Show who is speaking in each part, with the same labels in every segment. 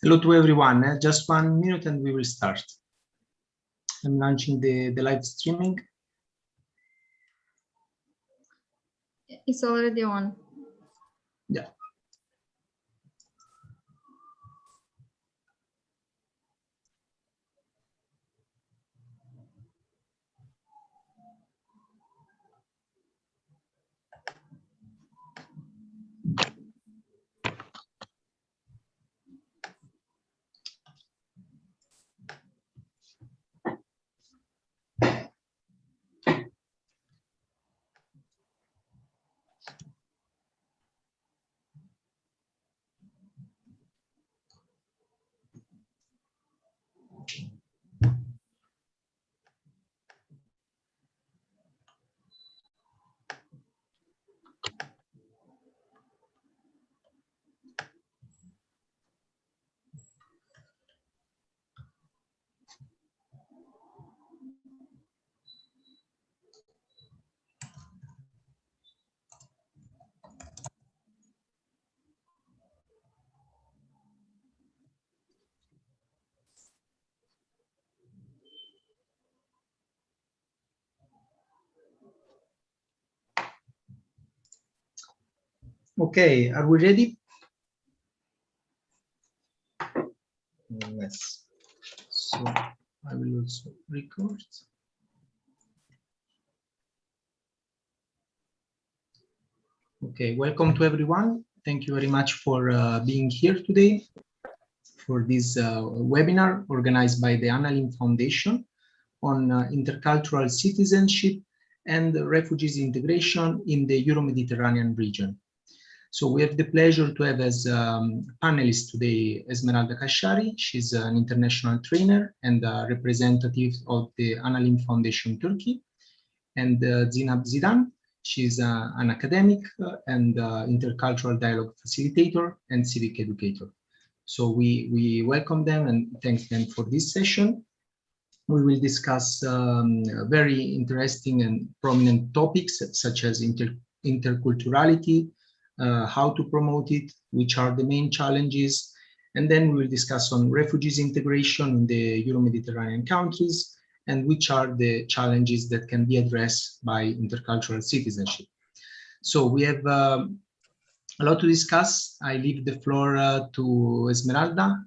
Speaker 1: Hello to everyone. Just 1 minute and we will start. I'm launching the live streaming.
Speaker 2: It's already on.
Speaker 1: Yeah. Okay, are we ready? Yes. So I will also record. Okay, welcome to everyone. Thank you very much for being here today for this webinar organized by the Analim Foundation on intercultural citizenship and refugee integration in the Euro-Mediterranean region. So we have the pleasure to have as panelist today Esmeralda Kashari. She's an international trainer and representative of the Analim Foundation Turkey. And Zinab Zidan, she's an academic and intercultural dialogue facilitator and civic educator. So we welcome them and thank them for this session. We will discuss very interesting and prominent topics such as interculturality, how to promote it, which are the main challenges, and then we will discuss on refugees integration in the Euro-Mediterranean countries and which are the challenges that can be addressed by intercultural citizenship. So we have a lot to discuss. I leave the floor to Esmeralda,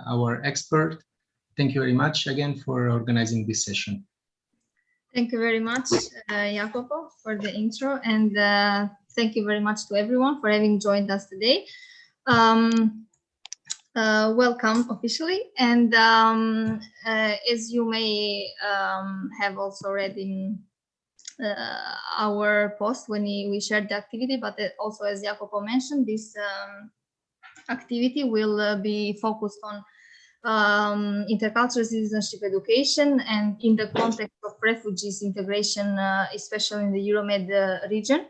Speaker 1: our expert. Thank you very much again for organizing this session.
Speaker 2: Thank you very much, Yakup, for the intro, and thank you very much to everyone for having joined us today. Welcome officially, and as you may have also read in our post when we shared the activity, but also as Yakup mentioned, this activity will be focused on intercultural citizenship education and in the context of refugees integration, especially in the Euromed region.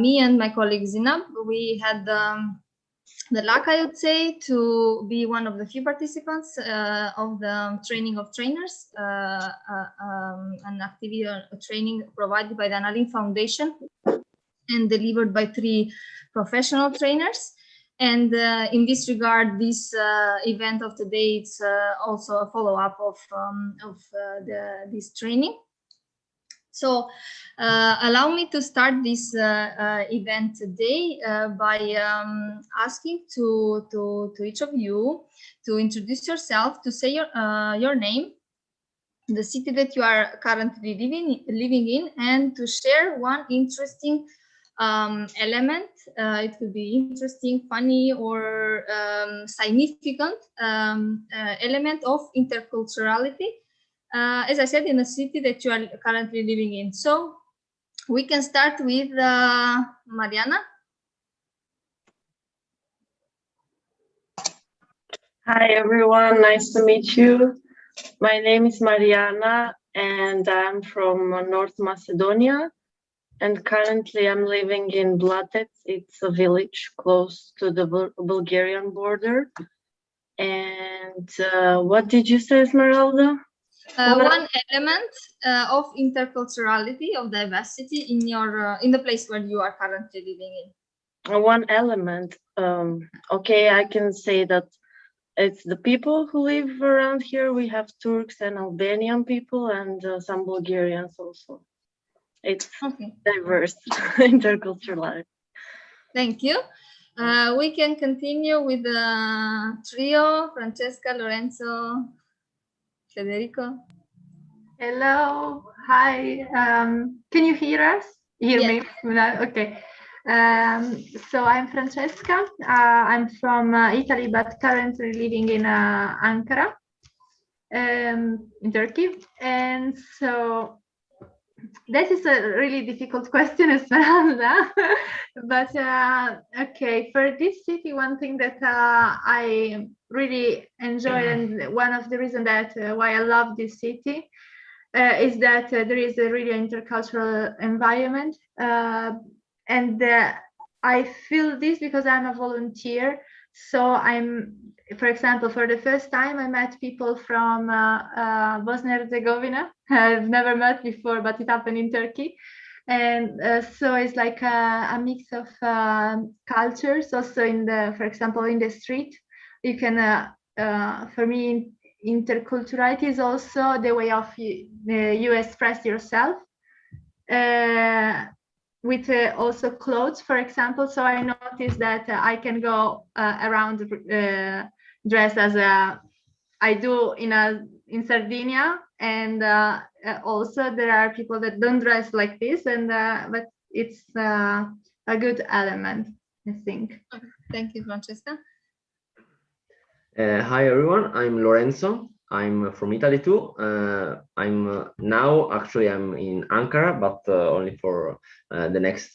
Speaker 2: Me and my colleague Zinab, we had the luck, I would say, to be one of the few participants of the training of trainers, an activity, a training provided by the Analim Foundation and delivered by 3 professional trainers. And in this regard, this event of today, it's also a follow-up of this training. So allow me to start this event today by asking to each of you to introduce yourself, to say your name, the city that you are currently living in, and to share one interesting element. It could be interesting, funny, or significant element of interculturality, as I said, in a city that you are currently living in. So we can start with Mariana.
Speaker 3: Hi everyone, nice to meet you. My name is Mariana and I'm from North Macedonia. And currently I'm living in Blatec. It's a village close to the Bulgarian border. And what did you say, Esmeralda?
Speaker 2: One element of interculturality, of diversity in your in the place where you are currently living in.
Speaker 3: One element. Okay, I can say that it's the people who live around here. We have Turks and Albanian people and some Bulgarians also. It's diverse intercultural.
Speaker 2: Thank you. We can continue with the trio, Francesca, Lorenzo, Federico.
Speaker 4: Hello, hi. Can you hear us? Hear me? Okay. So I'm Francesca. I'm from Italy, but currently living in Ankara, in Turkey. And so that is a really difficult question, Esmeralda. But okay, for this city, one thing that I really enjoy, and one of the reasons that why I love this city is that there is a really intercultural environment. And I feel this because I'm a volunteer. So for example, for the first time, I met people from Bosnia and Herzegovina. I've never met before, but it happened in Turkey. And so it's like a mix of cultures. Also for example, in the street, you can, for me, interculturality is also the way of you express yourself. With also clothes, for example. So I noticed that I can go around dressed as I do in Sardinia, and also there are people that don't dress like this, and but it's a good element, I think.
Speaker 2: Thank you, Francesca.
Speaker 5: Hi everyone, I'm Lorenzo. I'm from Italy too. I'm now actually I'm in Ankara, but only for the next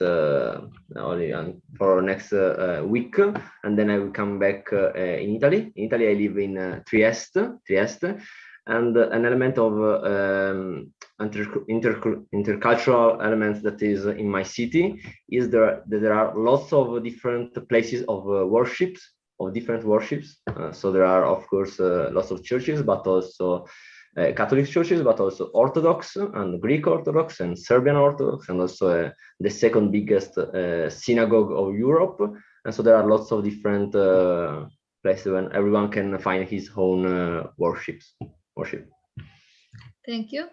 Speaker 5: week, and then I will come back in Italy. In Italy, I live in Trieste, and an element of intercultural elements that is in my city is that there are lots of different places of worships. Of different worships. So there are, of course, lots of churches, but also Catholic churches, but also Orthodox and Greek Orthodox and Serbian Orthodox, and also the second biggest synagogue of Europe. And so there are lots of different places when everyone can find his own worship.
Speaker 2: Thank you.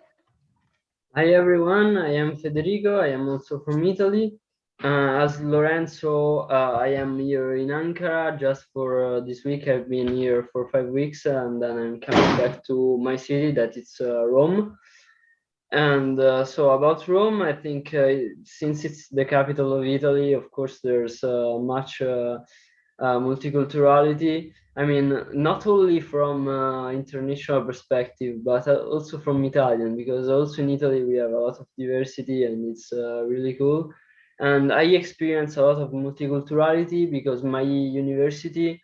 Speaker 6: Hi everyone, I am Federico. I am also from Italy. As Lorenzo, I am here in Ankara just for this week. I've been here for 5 weeks, and then I'm coming back to my city, that it's Rome. And so about Rome, I think since it's the capital of Italy, of course, there's much multiculturality. I mean, not only from international perspective, but also from Italian, because also in Italy we have a lot of diversity, and it's really cool. And I experience a lot of multiculturality because my university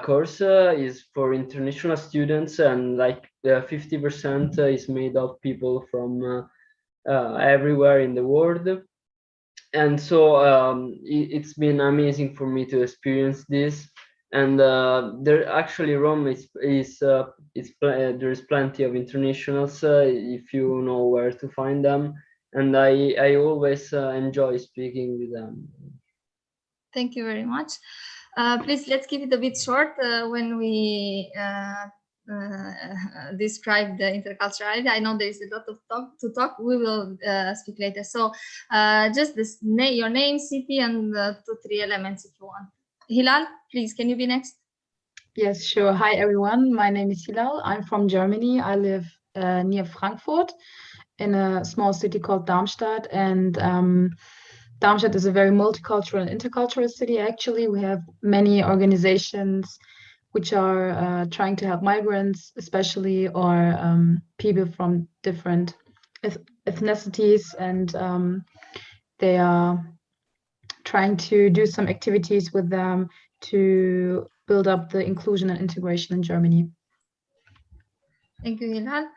Speaker 6: course is for international students, and like 50% is made of people from everywhere in the world. And so it's been amazing for me to experience this. And there actually Rome there's plenty of internationals if you know where to find them. And I always enjoy speaking with them.
Speaker 2: Thank you very much. Please, let's keep it a bit short when we describe the interculturality. I know there is a lot of to talk. We will speak later. So just your name, city, and 2-3 elements if you want. Hilal, please, can you be next?
Speaker 7: Yes, sure. Hi, everyone. My name is Hilal. I'm from Germany. I live near Frankfurt, in a small city called Darmstadt, and Darmstadt is a very multicultural and intercultural city. Actually, we have many organizations which are trying to help migrants, especially, or people from different ethnicities, and they are trying to do some activities with them to build up the inclusion and integration in Germany.
Speaker 2: Thank you, Hilal.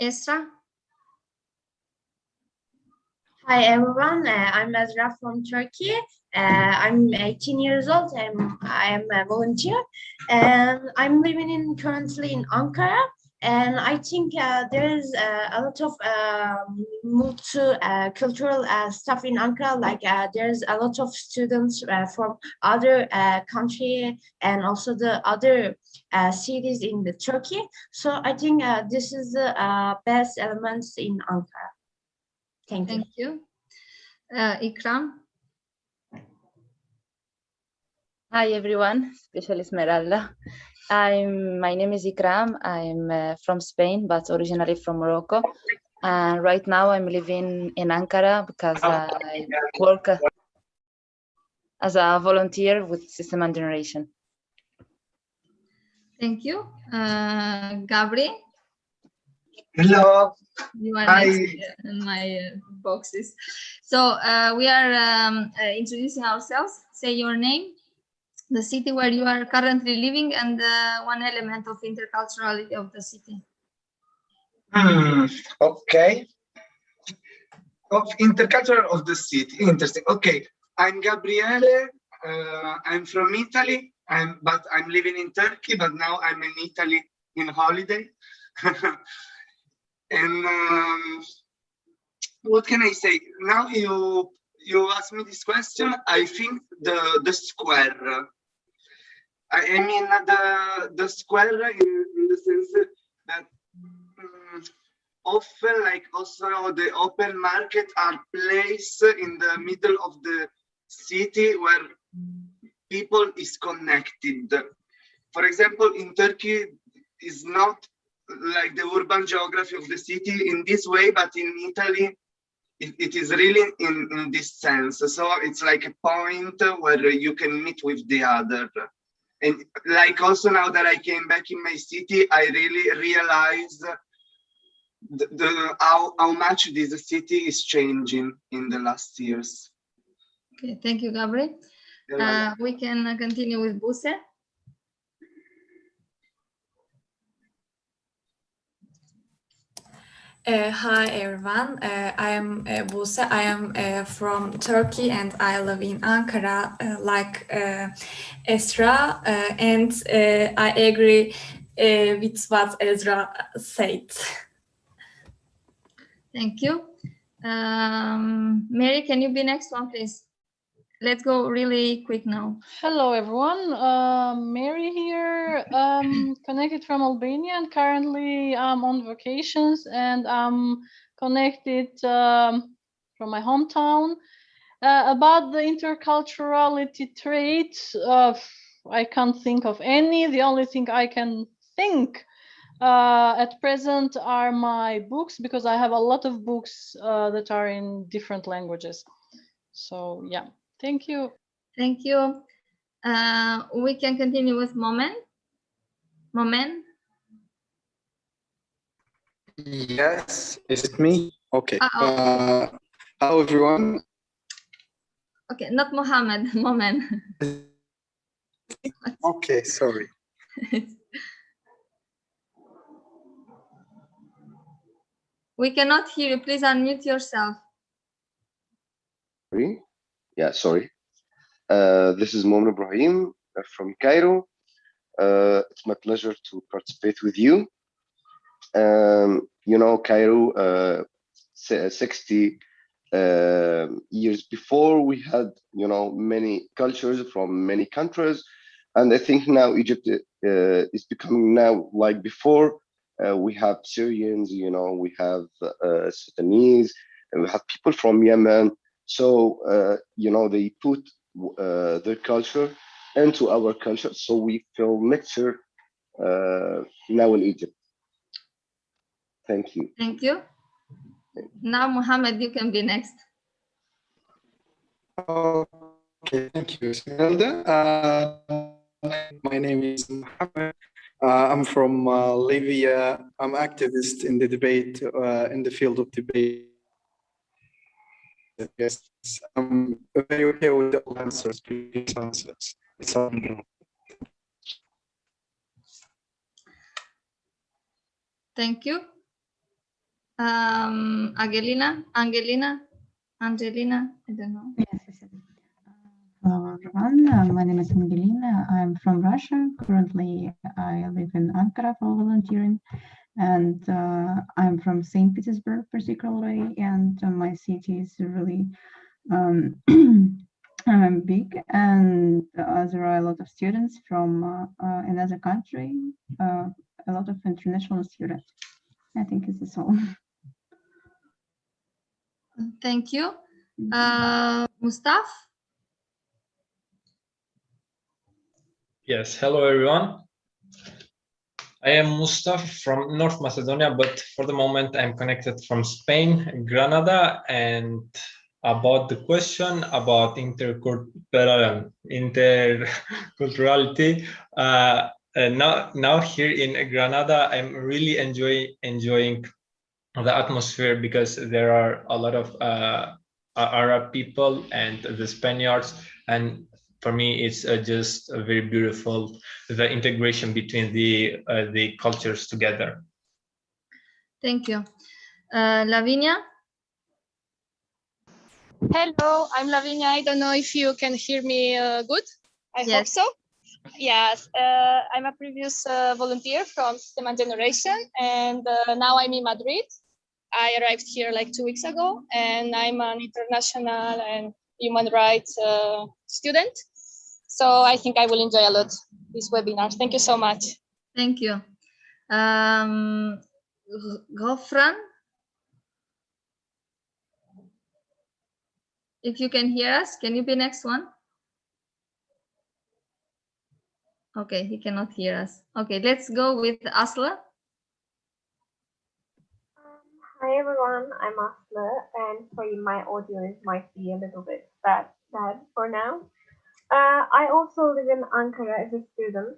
Speaker 2: Esra.
Speaker 8: Hi everyone, I'm Nazra from Turkey. I'm 18 years old. I am a volunteer, and I'm living currently in Ankara. And I think there's a lot of multi-cultural stuff in Ankara. Like there's a lot of students from other country and also the other cities in the Turkey. So I think this is the best elements in Ankara. Thank you.
Speaker 2: Thank you. Ikram.
Speaker 9: Hi everyone, especially Esmeralda. My name is Ikram. I'm from Spain, but originally from Morocco. And right now I'm living in Ankara because I work as a volunteer with System and Generation.
Speaker 2: Thank you. Gabriele.
Speaker 10: Hello.
Speaker 2: You are
Speaker 10: Hi.
Speaker 2: next in my boxes. So we are introducing ourselves. Say your name, the city where you are currently living, and one element of interculturality of the city.
Speaker 10: Okay. Of intercultural of the city. Interesting. Okay. I'm Gabriele. I'm from Italy. But I'm living in Turkey. But now I'm in Italy in holiday. And what can I say? Now you ask me this question. I think the square. I mean the square in the sense that often, like also the open market are placed in the middle of the city where people is connected. For example, in Turkey is not like the urban geography of the city in this way, but in Italy it is really in this sense. So it's like a point where you can meet with the other. And like also now that I came back in my city, I really realized how much this city is changing in the last years.
Speaker 2: Okay, thank you, Gabriele. We can continue with Buse.
Speaker 11: Hi everyone, I am Buse. I am from Turkey and I live in Ankara, like Esra, and I agree with what Ezra said.
Speaker 2: Thank you. Mary, can you be next one, please? Let's go really quick now.
Speaker 12: Hello, everyone. Mary here, connected from Albania, and currently I'm on vacations, and I'm connected from my hometown. About the interculturality trait, I can't think of any. The only thing I can think at present are my books, because I have a lot of books that are in different languages. So yeah. Thank you.
Speaker 2: Thank you. We can continue with Momen. Momen.
Speaker 13: Yes, is it me? Okay.
Speaker 2: Okay.
Speaker 13: Hello, everyone.
Speaker 2: Okay, not Mohammed, Momen.
Speaker 13: Okay, sorry.
Speaker 2: We cannot hear you. Please unmute yourself.
Speaker 14: Yeah, sorry. This is Mum Ibrahim from Cairo. It's my pleasure to participate with you. You know, Cairo, 60 years before, we had, you know, many cultures from many countries. And I think now Egypt is becoming now like before. We have Syrians, you know, we have Sudanese, and we have people from Yemen. So, you know, they put their culture into our culture. So we feel mixture now in Egypt. Thank you.
Speaker 2: Thank you. Now, Mohammed, you can be next.
Speaker 13: Okay, thank you, Esmeralda. My name is Mohammed. I'm from Libya. I'm activist in the debate, in the field of debate. Yes, I'm very okay with the answers.
Speaker 2: Thank you. Angelina, I don't know.
Speaker 15: Yes. Hello, everyone. My name is Angelina. I'm from Russia. Currently, I live in Ankara for volunteering. and I'm from St. Petersburg particularly, and my city is really big, and there are a lot of students from another country, a lot of international students. I think this is all.
Speaker 2: Thank you. Mustafa?
Speaker 16: Yes, hello everyone. I am Mustafa from North Macedonia, but for the moment I'm connected from Spain, Granada, and about the question about interculturality, now here in Granada, I'm really enjoying the atmosphere because there are a lot of Arab people and the Spaniards, and for me it's just very beautiful, the integration between the cultures together.
Speaker 2: Thank you. Lavinia?
Speaker 17: Hello, I'm Lavinia. I don't know if you can hear me good. I hope so. Yes, I'm a previous volunteer from System and Generation, and now I'm in Madrid. I arrived here like 2 weeks ago, and I'm an international and human rights student. So I think I will enjoy a lot this webinar. Thank you so much.
Speaker 2: Thank you. Gofran? If you can hear us, can you be next one? Okay, he cannot hear us. Okay, let's go with Asla.
Speaker 18: Hi everyone, I'm Asla, and sorry, my audio might be a little bit bad for now. I also live in Ankara as a student,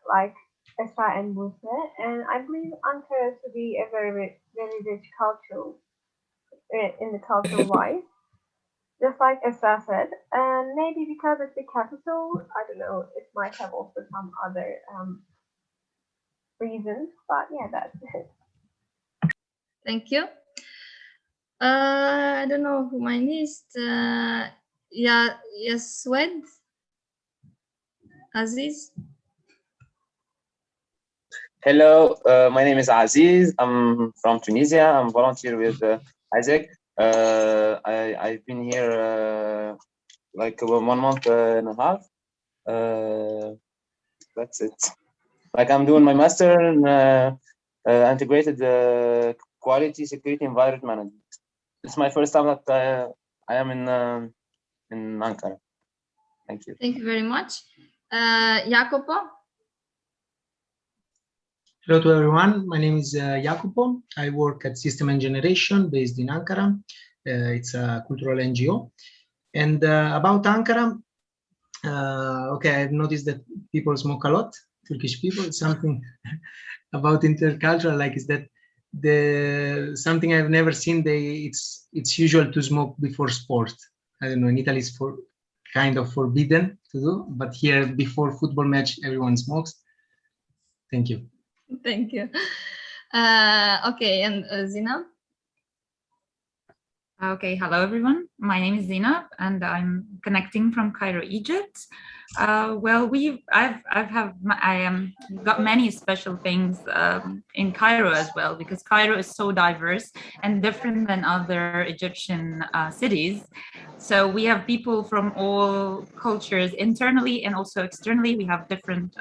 Speaker 18: like Esra and Buse, and I believe Ankara to be a very rich cultural, in the cultural wise, just like Esra said, and maybe because it's the capital, I don't know, it might have also some other reasons, but yeah, that's it.
Speaker 2: Thank you. I don't know who mine is. Yeah, yes, Swed. Azeez.
Speaker 19: Hello, my name is Azeez. I'm from Tunisia. I'm volunteer with Isaac. I've been here like 1 month and a half. That's it. Like I'm doing my master in integrated quality security environment management. It's my first time that I am in Ankara. Thank you.
Speaker 2: Thank you very much. Yakup?
Speaker 1: Hello to everyone. My name is Yakup. I work at System and Generation based in Ankara. It's a cultural NGO. And about Ankara, okay, I've noticed that people smoke a lot, Turkish people. Something about intercultural, like, is that something I've never seen. It's usual to smoke before sport. I don't know, in Italy it's kind of forbidden to do, but here before football match everyone smokes. Thank you.
Speaker 2: Thank you. Okay, and Zina?
Speaker 20: Okay, hello everyone. My name is Zina, and I'm connecting from Cairo, Egypt. Well, I got many special things in Cairo as well, because Cairo is so diverse and different than other Egyptian cities. So we have people from all cultures internally and also externally. We have different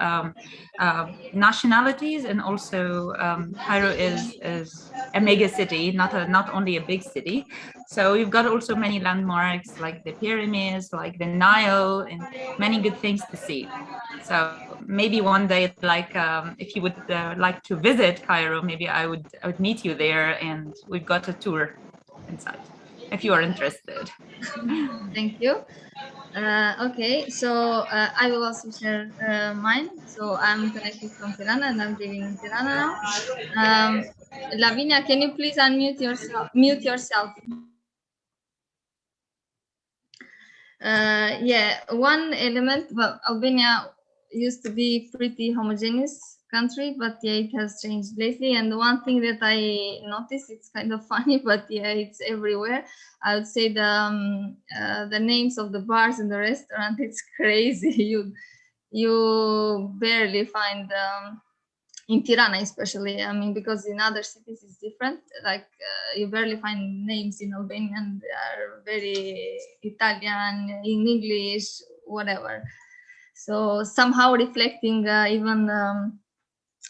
Speaker 20: nationalities, and also Cairo is a mega city, not only a big city. So we've got also many landmarks like the pyramids, like the Nile, and many good things to see. So maybe one day, like if you would like to visit Cairo, maybe I would meet you there, and we've got a tour inside if you are interested.
Speaker 2: Thank you. Okay, so I will also share mine. So I'm connected from Tirana, and I'm living in Tirana now. Lavinia, can you please unmute yourself? Mute yourself. Yeah, one element. Well, Albania used to be pretty homogeneous country, but yeah, it has changed lately. And one thing that I noticed, it's kind of funny, but yeah, it's everywhere. I would say the names of the bars and the restaurant, it's crazy. You barely find in Tirana especially. I mean, because in other cities it's different. Like you barely find names in Albanian. They are very Italian, in English, whatever. So somehow reflecting even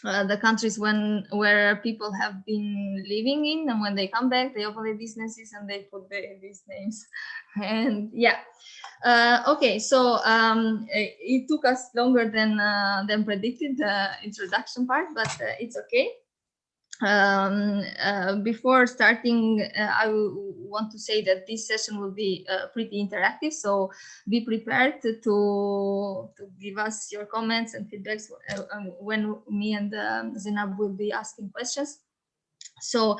Speaker 2: the countries where people have been living in, and when they come back, they open their businesses and they put these names. And yeah. Okay, so it took us longer than predicted, the introduction part, but it's okay. Before starting, I want to say that this session will be pretty interactive, so be prepared to give us your comments and feedbacks when me and Zainab will be asking questions. So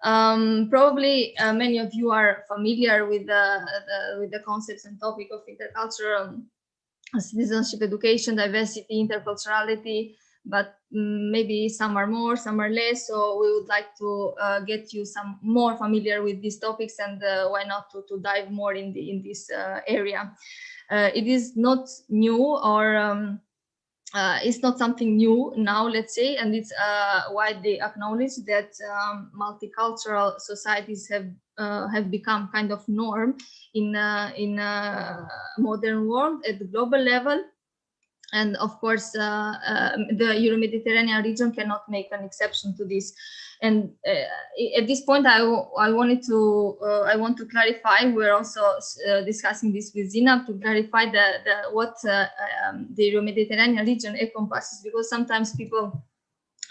Speaker 2: probably many of you are familiar with the concepts and topic of intercultural citizenship, education, diversity, interculturality, but maybe some are more, some are less. So we would like to get you some more familiar with these topics, and why not to dive more in this area. It is not new, or it's not something new now, let's say, and it's widely acknowledged that multicultural societies have become kind of norm in modern world at the global level. And of course, the Euro-Mediterranean region cannot make an exception to this. And at this point, I want to clarify. We're also discussing this with Zina to clarify what the Euro-Mediterranean region encompasses, because sometimes people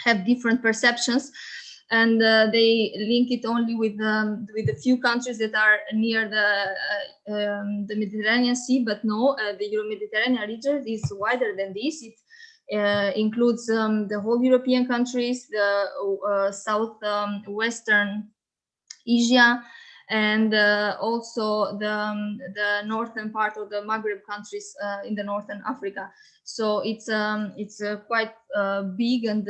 Speaker 2: have different perceptions, and they link it only with a few countries that are near the Mediterranean Sea. But no, the Euro-Mediterranean region is wider than this. It includes the whole European countries, the southwestern Asia, and also the northern part of the Maghreb countries in the northern Africa. So it's quite big and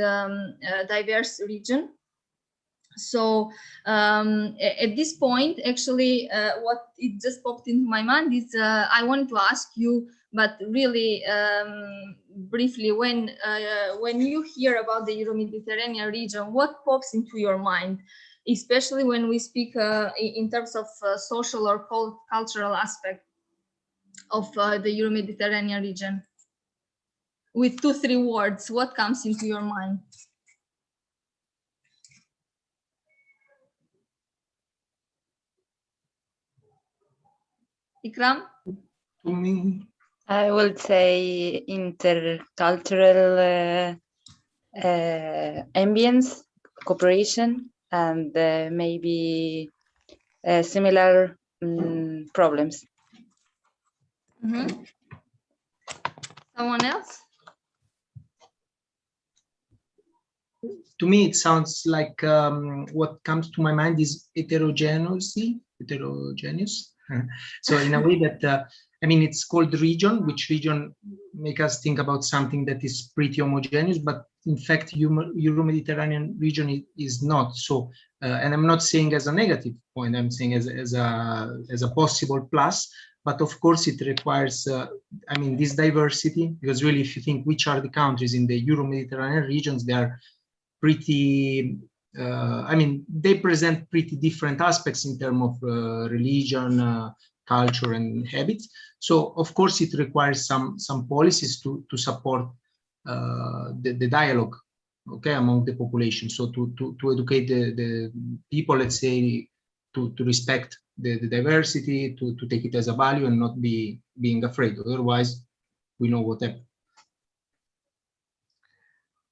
Speaker 2: diverse region. So at this point, actually, what it just popped into my mind is I wanted to ask you, but really briefly, when you hear about the Euro-Mediterranean region, what pops into your mind, especially when we speak in terms of social or cultural aspect of the Euro-Mediterranean region? With 2-3 words, what comes into your mind? Ikram?
Speaker 1: To me,
Speaker 9: I would say intercultural ambience, cooperation, and maybe similar problems.
Speaker 2: Mm-hmm. Someone else?
Speaker 1: to me, it sounds like what comes to my mind is heterogeneous. So in a way that, I mean, it's called region, which region make us think about something that is pretty homogeneous, but in fact, Euro-Mediterranean region is not. So, and I'm not saying as a negative point, I'm saying as a possible plus, but of course it requires, I mean, this diversity, because really, if you think which are the countries in the Euro-Mediterranean regions, they are pretty, I mean, they present pretty different aspects in terms of religion, culture, and habits. So, of course, it requires some policies to support the dialogue, okay, among the population. So to educate the people, let's say, to respect the diversity, to take it as a value and not being afraid. Otherwise, we know what happens.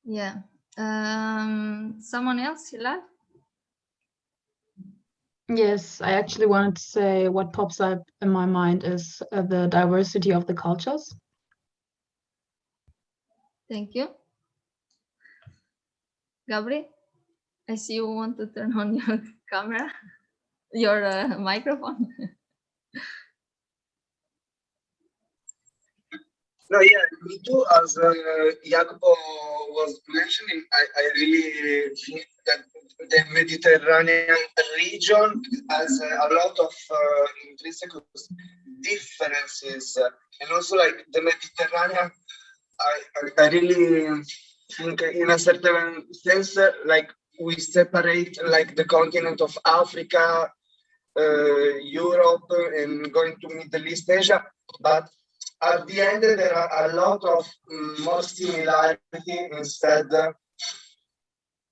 Speaker 2: Yeah. Someone else, Hilal?
Speaker 7: Yes, I actually wanted to say what pops up in my mind is the diversity of the cultures.
Speaker 2: Thank you. Gabriele, I see you want to turn on your camera, your microphone.
Speaker 10: No, yeah, me too. As Yakup was mentioning, I really think that the Mediterranean region has a lot of intrinsic differences, and also like the Mediterranean, I really think in a certain sense, like we separate like the continent of Africa, Europe, and going to Middle East Asia, but at the end there are a lot of more similarity instead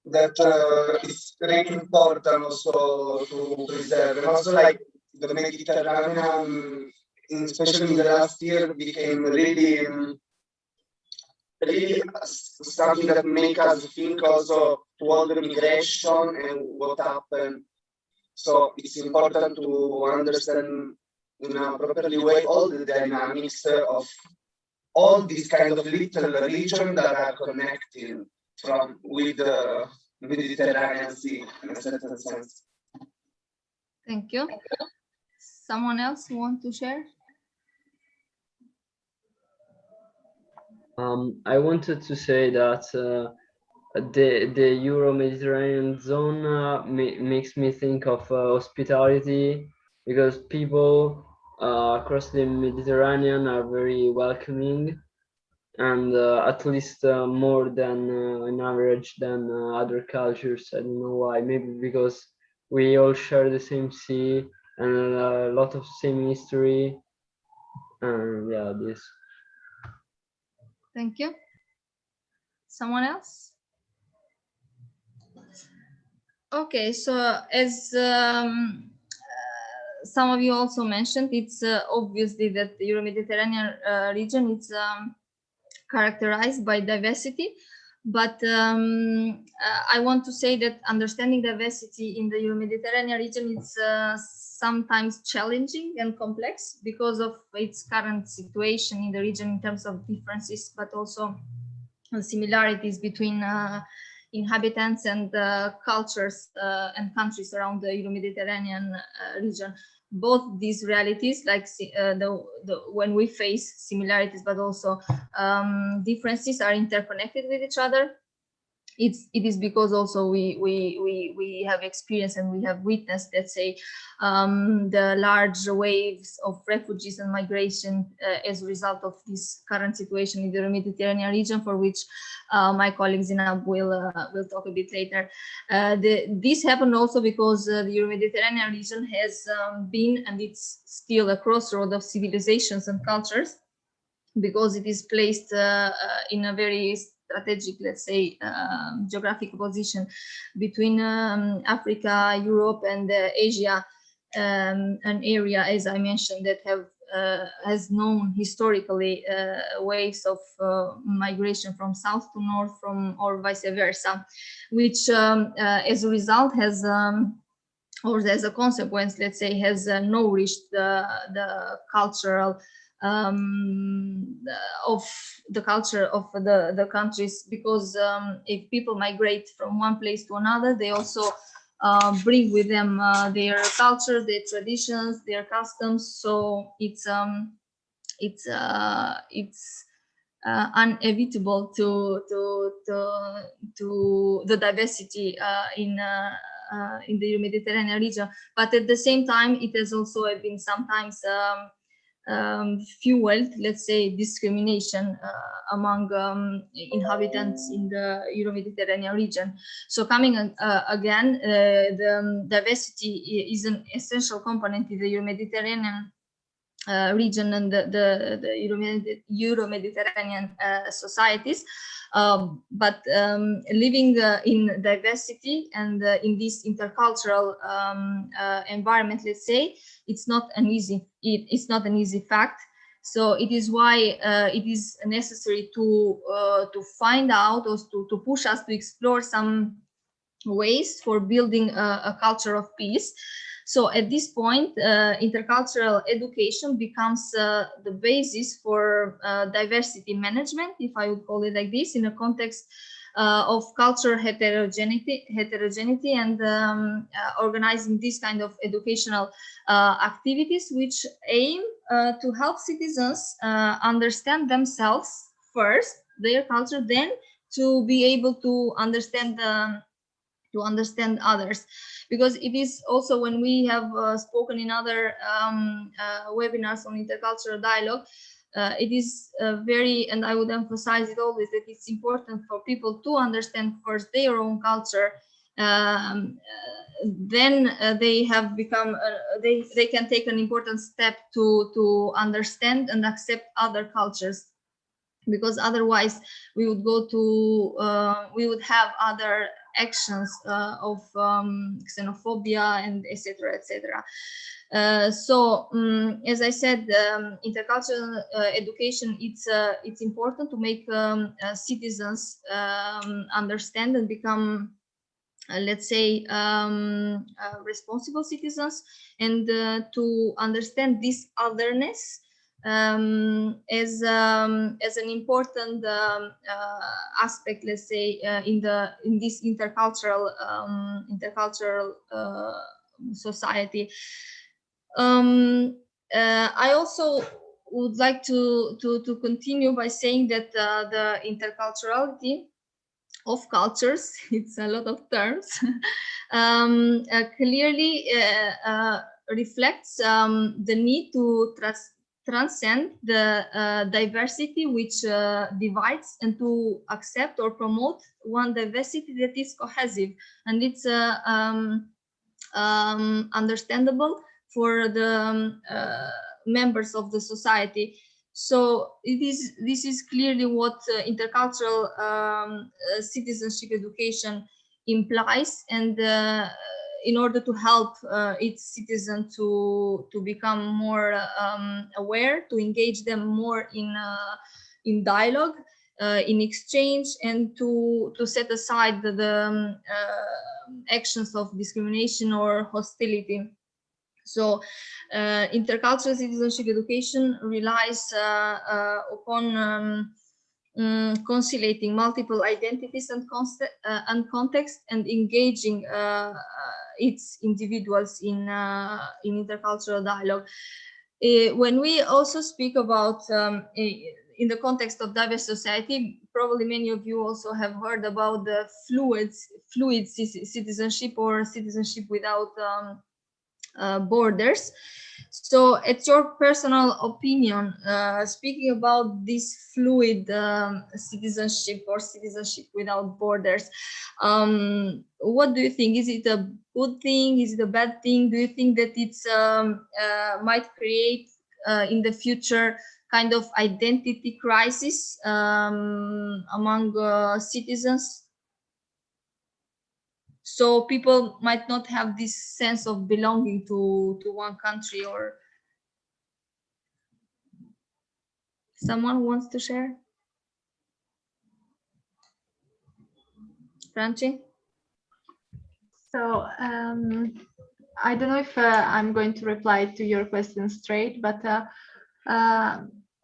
Speaker 10: that is really important also to preserve. And also like the Mediterranean, especially in the last year, became really something that make us think also to all the migration and what happened. So it's important to understand in a properly way all the dynamics of all these kind of little regions that are connected with the Mediterranean Sea in a certain sense.
Speaker 2: Thank you. Someone else want to share?
Speaker 6: I wanted to say that the Euro-Mediterranean zone makes me think of hospitality, because people across the Mediterranean are very welcoming, and at least more than an average than other cultures. I don't know why. Maybe because we all share the same sea and a lot of same history. And yeah, this.
Speaker 2: Thank you. Someone else? Okay, so as some of you also mentioned, it's obviously that the Euro-Mediterranean region is characterized by diversity, but I want to say that understanding diversity in the Euro-Mediterranean region is sometimes challenging and complex because of its current situation in the region in terms of differences, but also similarities between inhabitants and cultures and countries around the Euro-Mediterranean region. Both these realities, like when we face similarities but also differences, are interconnected with each other. It is because also we have experienced and we have witnessed, let's say, the large waves of refugees and migration as a result of this current situation in the Mediterranean region, for which my colleague Xena will talk a bit later. This happened also because the Euro-Mediterranean region has been, and it's still, a crossroad of civilizations and cultures, because it is placed in a very strategic, let's say, geographic position between Africa, Europe, and Asia, an area, as I mentioned, that has known historically waves of migration from south to north, or vice versa, which as a result has or as a consequence, let's say, has nourished the cultural of the culture of the countries, because if people migrate from one place to another, they also bring with them their culture, their traditions, their customs. So it's inevitable to the diversity in the Mediterranean region. But at the same time, it has also been sometimes fueled, let's say, discrimination among inhabitants in the Euro-Mediterranean region. So coming again, the diversity is an essential component in the Euro-Mediterranean region and the Euro-Mediterranean societies. But living in diversity and in this intercultural environment, let's say, it's not an easy fact. So it is why it is necessary to find out, or to push us to explore some ways for building a culture of peace. So at this point, intercultural education becomes the basis for diversity management, if I would call it like this, in a context of cultural heterogeneity and organizing this kind of educational activities, which aim to help citizens understand themselves first, their culture, then to be able to understand others. Because it is also, when we have spoken in other webinars on intercultural dialogue, it is very, and I would emphasize it always, that it's important for people to understand first their own culture. Then they have become, they can take an important step to understand and accept other cultures, because otherwise we would go to, we would have other actions of xenophobia and etc. etc. So as I said, intercultural education, it's important to make citizens understand and become, let's say, responsible citizens, and to understand this otherness as an important aspect, let's say, in this intercultural society. I also would like to continue by saying that the interculturality of cultures, it's a lot of terms, clearly reflects the need to transcend the diversity which divides, and to accept or promote one diversity that is cohesive, and it's understandable for the members of the society. So this is clearly what intercultural citizenship education implies, and in order to help its citizens to become more aware, to engage them more in dialogue, in exchange, and to set aside the actions of discrimination or hostility. So intercultural citizenship education relies upon conciliating multiple identities and context, and engaging its individuals in intercultural dialogue. When we also speak about in the context of diverse society, probably many of you also have heard about the fluid citizenship, or citizenship without borders. So it's your personal opinion, speaking about this fluid citizenship, or citizenship without borders, what do you think? Is it a good thing? Is it a bad thing? Do you think that it's might create in the future kind of identity crisis among citizens? So people might not have this sense of belonging to one country. Or someone wants to share? Franci?
Speaker 4: So I don't know if I'm going to reply to your question straight, but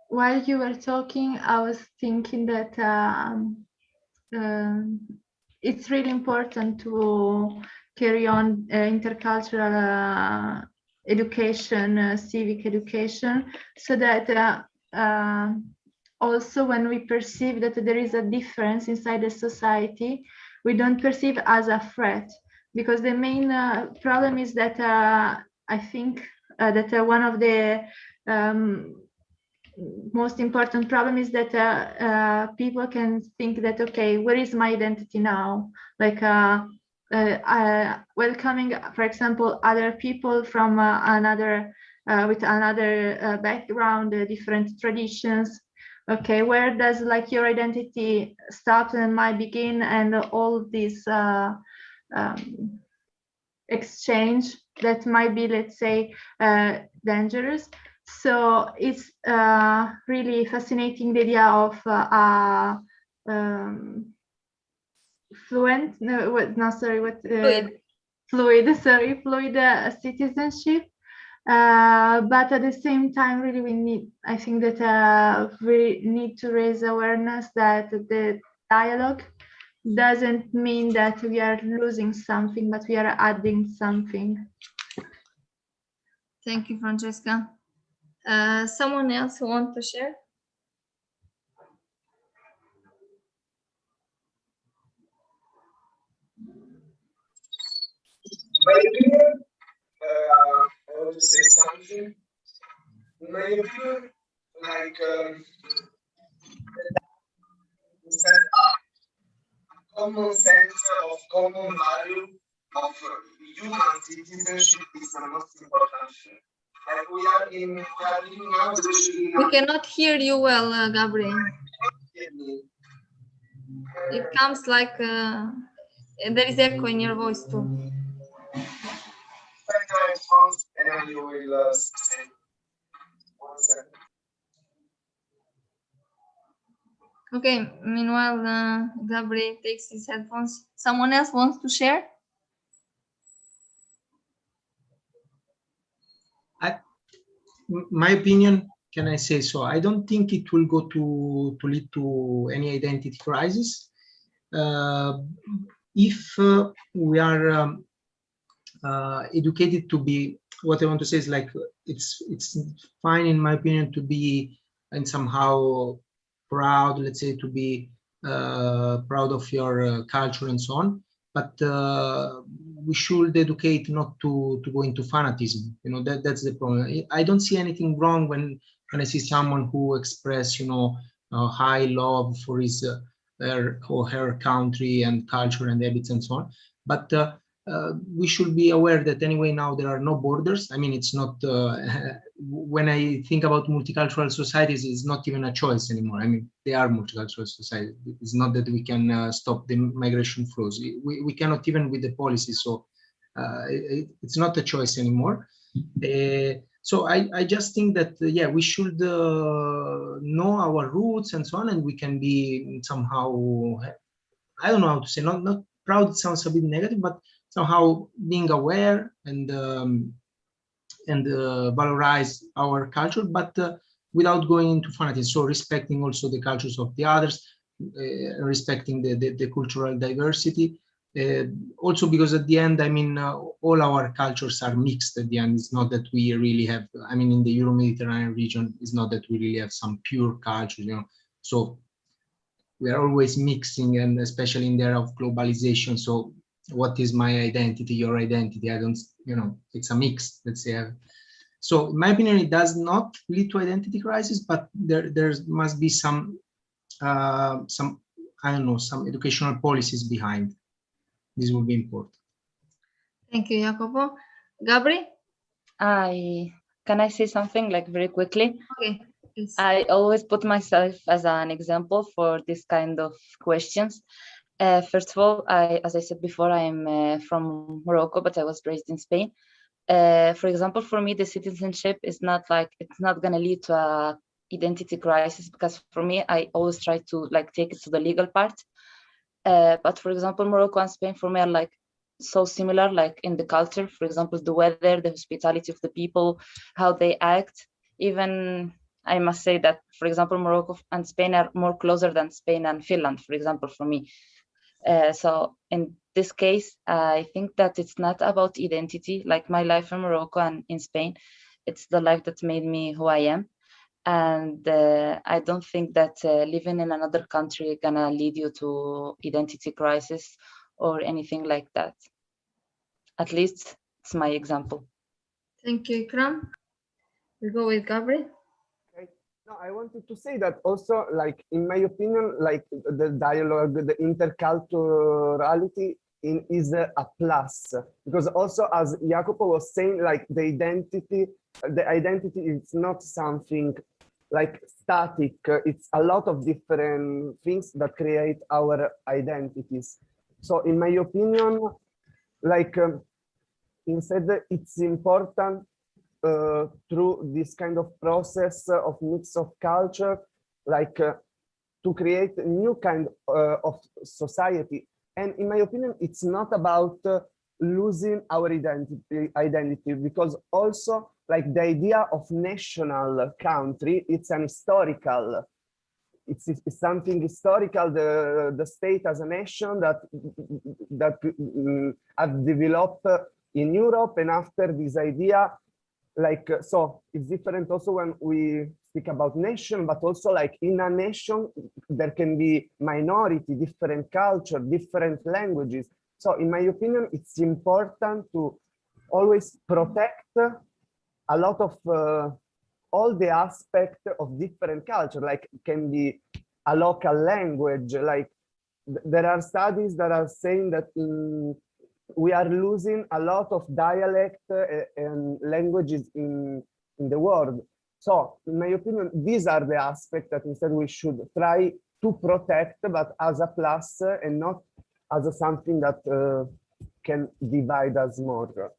Speaker 4: while you were talking, I was thinking that it's really important to carry on intercultural education, civic education, so that also when we perceive that there is a difference inside the society, we don't perceive as a threat. Because the main problem is that I think that one of the most important problem is that people can think that, okay, where is my identity now? Like welcoming, for example, other people from another with another background, different traditions. Okay, where does like your identity stop and might begin, and all this exchange that might be, let's say, dangerous. So it's really fascinating, the idea of fluid citizenship. But at the same time, really, we need, I think that we need to raise awareness that the dialogue doesn't mean that we are losing something, but we are adding something.
Speaker 2: Thank you, Francesca. Someone else who wants to share?
Speaker 10: I want to say something. In my opinion, like common sense of common value of human citizenship is the most important thing. Like we are living now,
Speaker 2: We cannot hear you well, Gabriele. It comes like there is echo in your voice too.
Speaker 10: and then you will say 1 second.
Speaker 2: Okay, meanwhile, Gabriele takes his headphones. Someone else wants to share?
Speaker 1: My opinion, can I say so? I don't think it will go to lead to any identity crisis. If we are educated to be, what I want to say is like it's fine in my opinion to be and somehow proud, let's say, to be proud of your culture and so on, but we should educate not to go into fanatism. You know, that's the problem. I don't see anything wrong when I see someone who express, you know, high love for his or her country and culture and habits and so on, but we should be aware that anyway now there are no borders. I mean, it's not when I think about multicultural societies, it's not even a choice anymore. I mean, they are multicultural societies. It's not that we can stop the migration flows. We cannot even with the policy. So it's not a choice anymore. So I just think that yeah, we should know our roots and so on, and we can be somehow, I don't know how to say, not proud. It sounds a bit negative, but somehow being aware and valorize our culture, but without going into fanatism. So respecting also the cultures of the others, respecting the cultural diversity. Also because at the end, I mean, all our cultures are mixed at the end. It's not that we really have, I mean, in the Euro-Mediterranean region, it's not that we really have some pure culture, you know. So we are always mixing, and especially in the era of globalization. So what is my identity, your identity? I don't, you know, it's a mix, let's say. So in my opinion, it does not lead to identity crisis, but there must be some, I don't know, some educational policies behind. This will be important.
Speaker 2: Thank you, Jacopo. Gabri?
Speaker 9: Can I say something like very quickly?
Speaker 2: Okay. Yes.
Speaker 9: I always put myself as an example for this kind of questions. First of all, as I said before, I'm from Morocco, but I was raised in Spain. For example, for me, the citizenship is not like, it's not going to lead to a identity crisis, because for me, I always try to like take it to the legal part. But for example, Morocco and Spain for me are like so similar, like in the culture, for example, the weather, the hospitality of the people, how they act. Even I must say that, for example, Morocco and Spain are more closer than Spain and Finland, for example, for me. So in this case, I think that it's not about identity, like my life in Morocco and in Spain, it's the life that made me who I am. And I don't think that living in another country gonna lead you to identity crisis or anything like that. At least it's my example.
Speaker 2: Thank you, Ikram. We go with Gabriele.
Speaker 21: Okay. No, I wanted to say that also, like in my opinion, like the dialogue, the interculturality is a plus, because also as Jacopo was saying, like the identity is not something like static. It's a lot of different things that create our identities. So in my opinion, like instead it's important through this kind of process of mix of culture, like to create a new kind of society. And in my opinion, it's not about losing our identity, because also like the idea of national country, it's an historical, it's something historical, the state as a nation that have developed in Europe. And after this idea, like, so it's different also when we speak about nation, but also like in a nation, there can be minority, different culture, different languages. So in my opinion, it's important to always protect a lot of all the aspects of different culture, like can be a local language. Like there are studies that are saying that we are losing a lot of dialect and languages in the world. So in my opinion, these are the aspects that instead we should try to protect, but as a plus and not as something that can divide us more.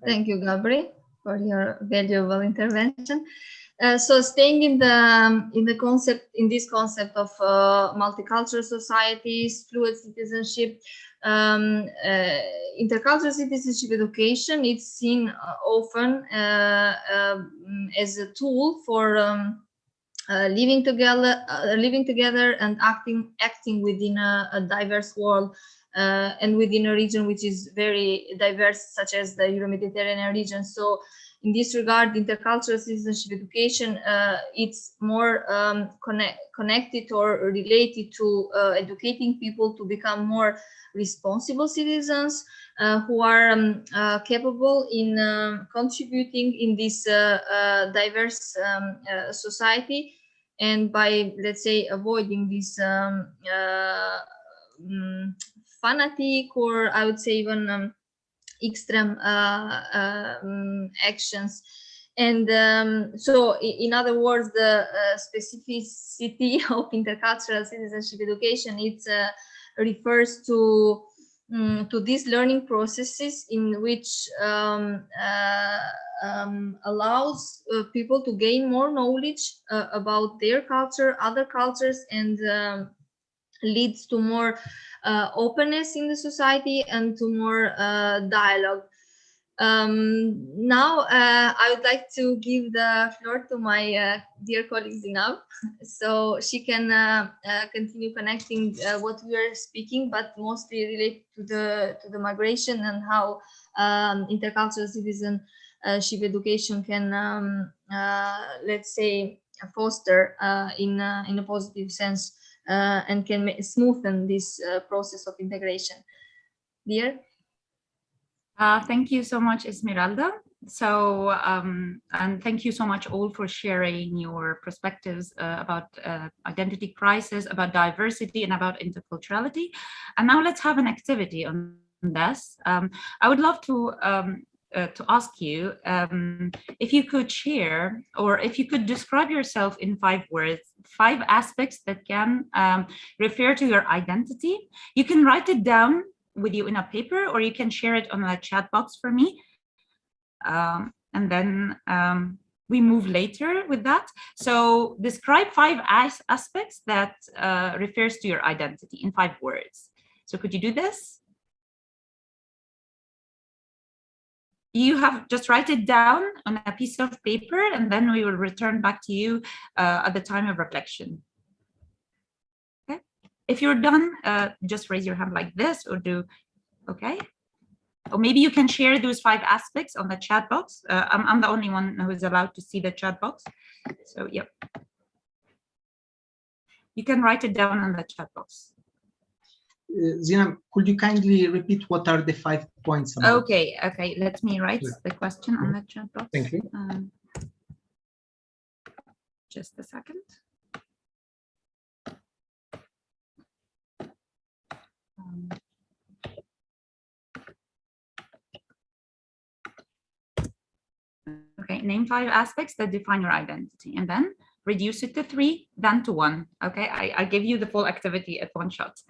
Speaker 2: Thank you, Gabriele, for your valuable intervention. So staying in this concept of multicultural societies, fluid citizenship, intercultural citizenship education, it's seen often as a tool for living together and acting within a diverse world and within a region which is very diverse, such as the Euro-Mediterranean region. So in this regard, intercultural citizenship education, it's more connected or related to educating people to become more responsible citizens who are capable in contributing in this diverse society, and by, let's say, avoiding this fanatic, or I would say even extreme actions. And so in other words, the specificity of intercultural citizenship education, it refers to these learning processes in which allows people to gain more knowledge about their culture, other cultures, and leads to more openness in the society and to more dialogue. Now I would like to give the floor to my dear colleague Xena, so she can continue connecting what we are speaking, but mostly related to the migration and how intercultural citizenship education can, let's say, foster in a positive sense and can smoothen this process of integration. Dear?
Speaker 20: Thank you so much, Esmeralda. So, and thank you so much all for sharing your perspectives about identity crisis, about diversity, and about interculturality. And now let's have an activity on this. I would love to ask you if you could share, or if you could describe yourself in 5 words, 5 aspects that can refer to your identity. You can write it down with you in a paper, or you can share it on a chat box for me. And then we move later with that. So describe 5 aspects that refers to your identity in 5 words. So could you do this? You have just write it down on a piece of paper, and then we will return back to you at the time of reflection. Okay. If you're done, just raise your hand like this, or do, okay. Or maybe you can share those 5 aspects on the chat box. I'm the only one who is allowed to see the chat box. So, yeah. You can write it down on the chat box.
Speaker 1: Xena, could you kindly repeat what are the 5 points about?
Speaker 20: Okay, let me write the question on the chat box.
Speaker 1: Thank you.
Speaker 20: Just a second. Okay, name 5 aspects that define your identity, and then reduce it to 3, then to 1. Okay, I give you the full activity at one shot.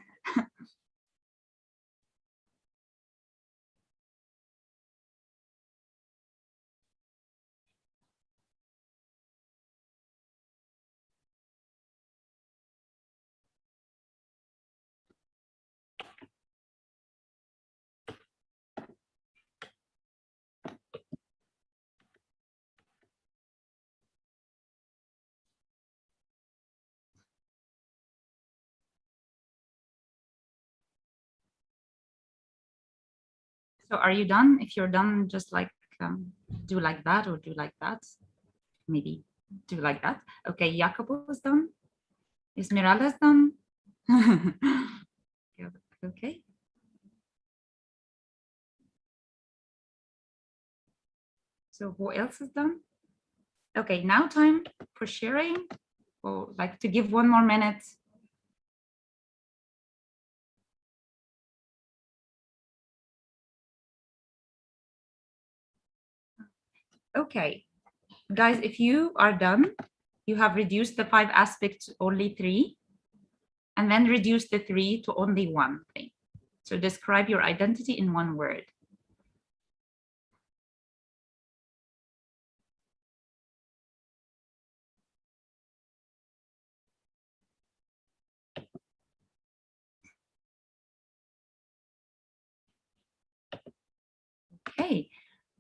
Speaker 20: So are you done? If you're done, just like do like that, or do like that. Maybe do like that. Okay, Yakup is done. Esmeralda is done. Okay. So who else is done? Okay, now time for sharing. Or like to give 1 more minute. Okay, guys, if you are done, you have reduced the 5 aspects to only 3, and then reduce the 3 to only 1 thing. So describe your identity in 1 word. Okay,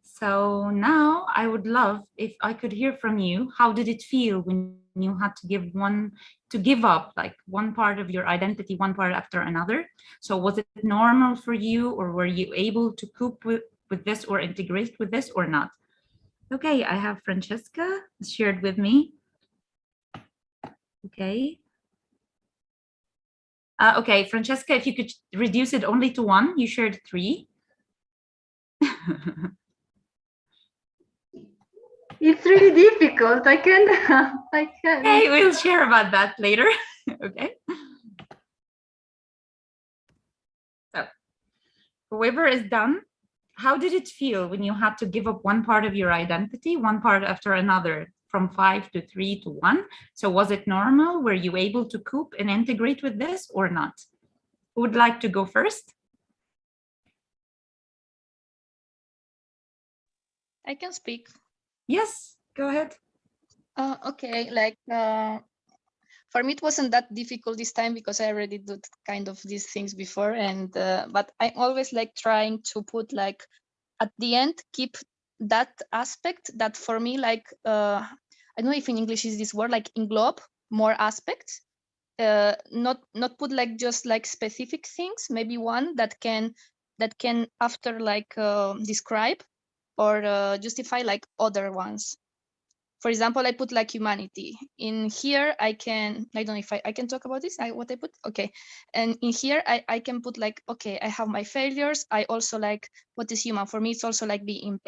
Speaker 20: so now I would love if I could hear from you. How did it feel when you had to give up like 1 part of your identity, 1 part after another? So was it normal for you, or were you able to cope with this or integrate with this or not? Okay, I have Francesca shared with me. Okay. Okay, Francesca, if you could reduce it only to 1, you shared 3.
Speaker 4: It's really difficult. I can't.
Speaker 20: Hey, we'll share about that later. Okay. So, whoever is done, how did it feel when you had to give up 1 part of your identity, 1 part after another, from 5 to 3 to 1? So was it normal? Were you able to cope and integrate with this or not? Who would like to go first?
Speaker 17: I can speak.
Speaker 20: Yes, go ahead.
Speaker 17: Okay, like for me, it wasn't that difficult this time because I already did kind of these things before, and but I always like trying to put like at the end, keep that aspect that for me, like I don't know if in English is this word, like englobe more aspects, not put like just like specific things, maybe one that can after like describe or justify like other ones. For example, I put like humanity in here. I don't know if I can talk about this. What I put, okay. And in here, I can put like, okay, I have my failures. I also like what is human. For me, it's also like being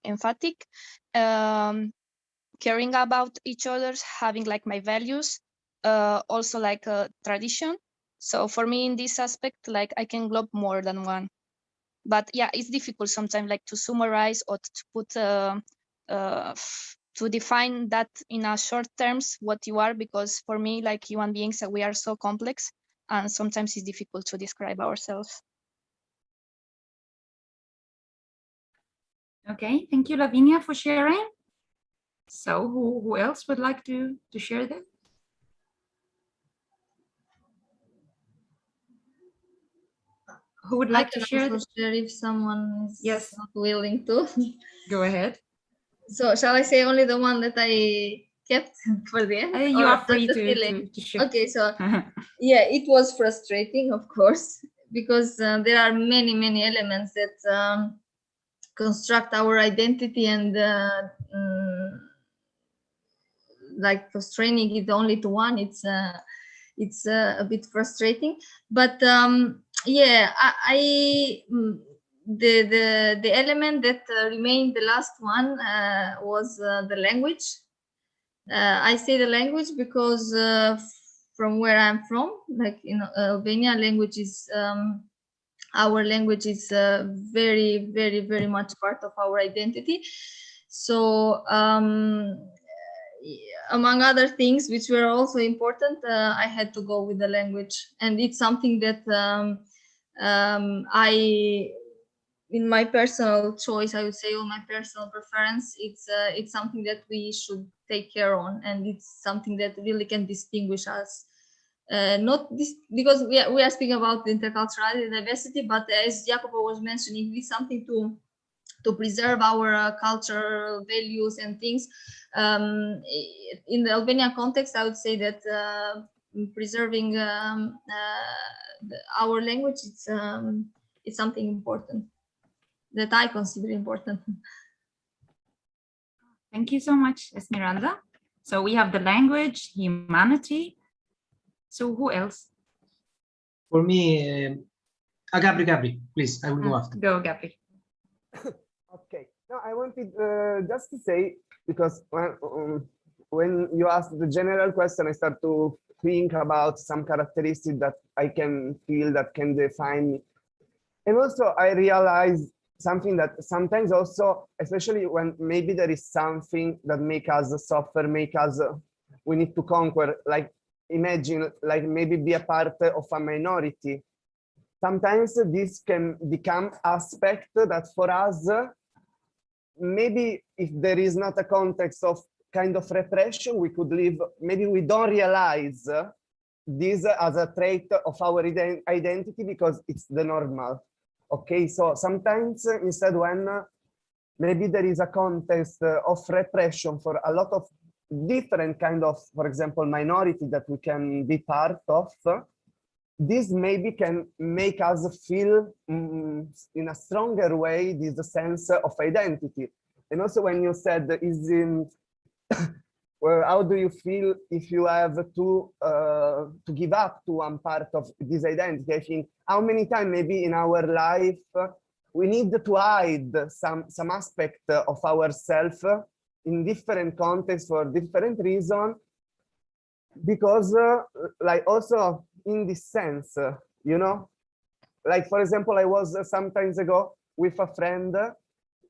Speaker 17: emphatic, caring about each other's, having like my values, also like a tradition. So for me, in this aspect, like I can globe more than one. But yeah, it's difficult sometimes, like to summarize or to put to define that in a short terms what you are, because for me, like human beings, we are so complex, and sometimes it's difficult to describe ourselves.
Speaker 20: Okay, thank you, Lavinia, for sharing. So who else would like to share that? Who would like to share this?
Speaker 2: Share if someone is not willing to.
Speaker 20: Go ahead.
Speaker 2: So shall I say only the one that I kept for the end?
Speaker 20: You are free to share.
Speaker 2: Okay, so yeah, it was frustrating, of course, because there are many elements that construct our identity, and like constraining it only to one, it's a bit frustrating. But yeah, the element that remained, the last one, was the language. I say the language because from where I'm from, like in Albania, language is our language is very much part of our identity. So among other things which were also important, I had to go with the language, and it's something that in my personal choice, I would say, on my personal preference, it's something that we should take care on, and it's something that really can distinguish us. Not this because we are speaking about interculturality and diversity, but as Yakup was mentioning, it's something to preserve our cultural values and things. In the Albanian context, I would say that preserving our language, it's something important that I consider important.
Speaker 20: Thank you so much, Esmeralda. So we have the language, humanity. So who else?
Speaker 1: For me, Gabri, please, I will go after.
Speaker 20: Go, Gabri.
Speaker 21: Okay. No, I wanted just to say, because when you ask the general question, I start to think about some characteristics that I can feel that can define me. And also I realize something that sometimes also, especially when maybe there is something that make us suffer, make us, we need to conquer, like imagine, like maybe be a part of a minority. Sometimes this can become aspect that for us, maybe if there is not a context of kind of repression, we could live, maybe we don't realize this as a trait of our identity because it's the normal. Okay, so sometimes instead when maybe there is a context of repression for a lot of different kind of, for example, minority that we can be part of, this maybe can make us feel in a stronger way this sense of identity. And also when you said is in well, how do you feel if you have to give up to one part of this identity? I think how many times maybe in our life we need to hide some aspect of ourselves in different contexts for different reasons, because like also in this sense, you know, like for example, I was some times ago with a friend,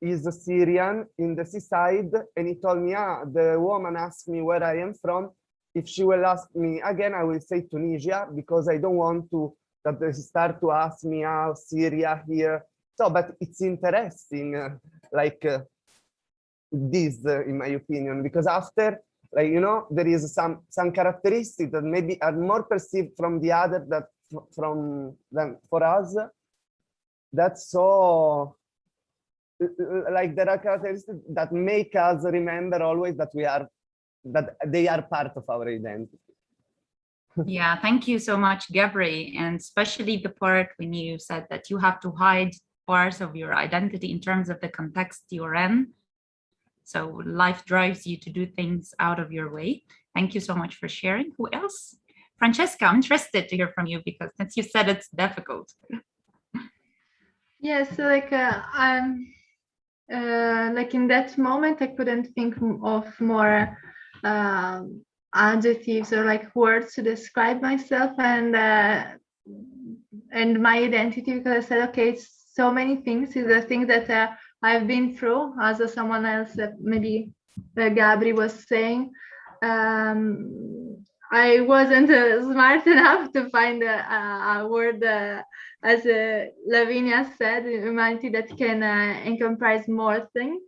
Speaker 21: he's a Syrian in the seaside, and he told me, the woman asked me where I am from. If she will ask me again, I will say Tunisia, because I don't want to that they start to ask me how Syria here. So, but it's interesting, like this, in my opinion, because after, like, you know, there is some characteristics that maybe are more perceived from the other than for us. That's so, like there are characteristics that make us remember always that that they are part of our identity.
Speaker 20: Yeah, thank you so much, Gabriele, and especially the part when you said that you have to hide parts of your identity in terms of the context you're in. So life drives you to do things out of your way. Thank you so much for sharing. Who else? Francesca, I'm interested to hear from you because since you said it's difficult.
Speaker 4: Yes, so like like in that moment, I couldn't think of more adjectives or like words to describe myself and my identity, because I said, okay, it's so many things. It's the thing that I've been through, as someone else, maybe Gabri was saying. I wasn't smart enough to find a word, as Lavinia said, humanity that can encompass more things.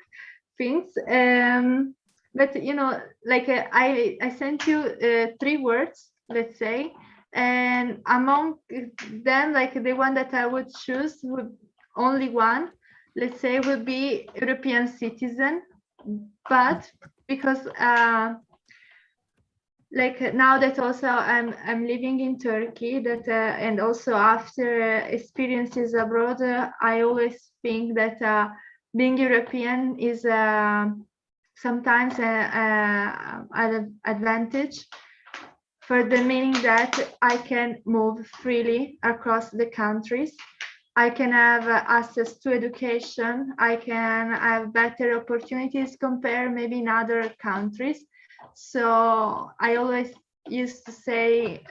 Speaker 4: But you know, like I sent you 3 words, let's say, and among them, like the one that I would choose would only one, let's say, would be European citizen. But because like now that also I'm living in Turkey, that and also after experiences abroad, I always think that being European is sometimes an advantage, for the meaning that I can move freely across the countries. I can have access to education. I can have better opportunities compared maybe in other countries. So I always used to say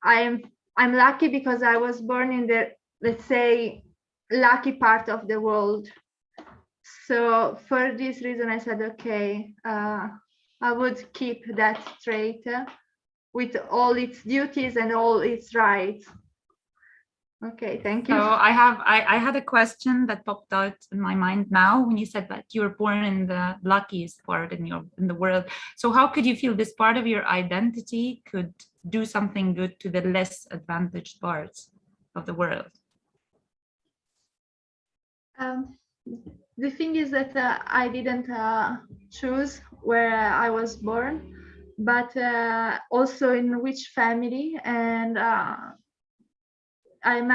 Speaker 4: I'm lucky because I was born in the, let's say, lucky part of the world. So for this reason, I said, okay, I would keep that trait with all its duties and all its rights. Okay, thank you.
Speaker 20: So I had a question that popped out in my mind now when you said that you were born in the luckiest part in the world. So how could you feel this part of your identity could do something good to the less advantaged parts of the world?
Speaker 4: The thing is that I didn't choose where I was born, but also in which family, and I'm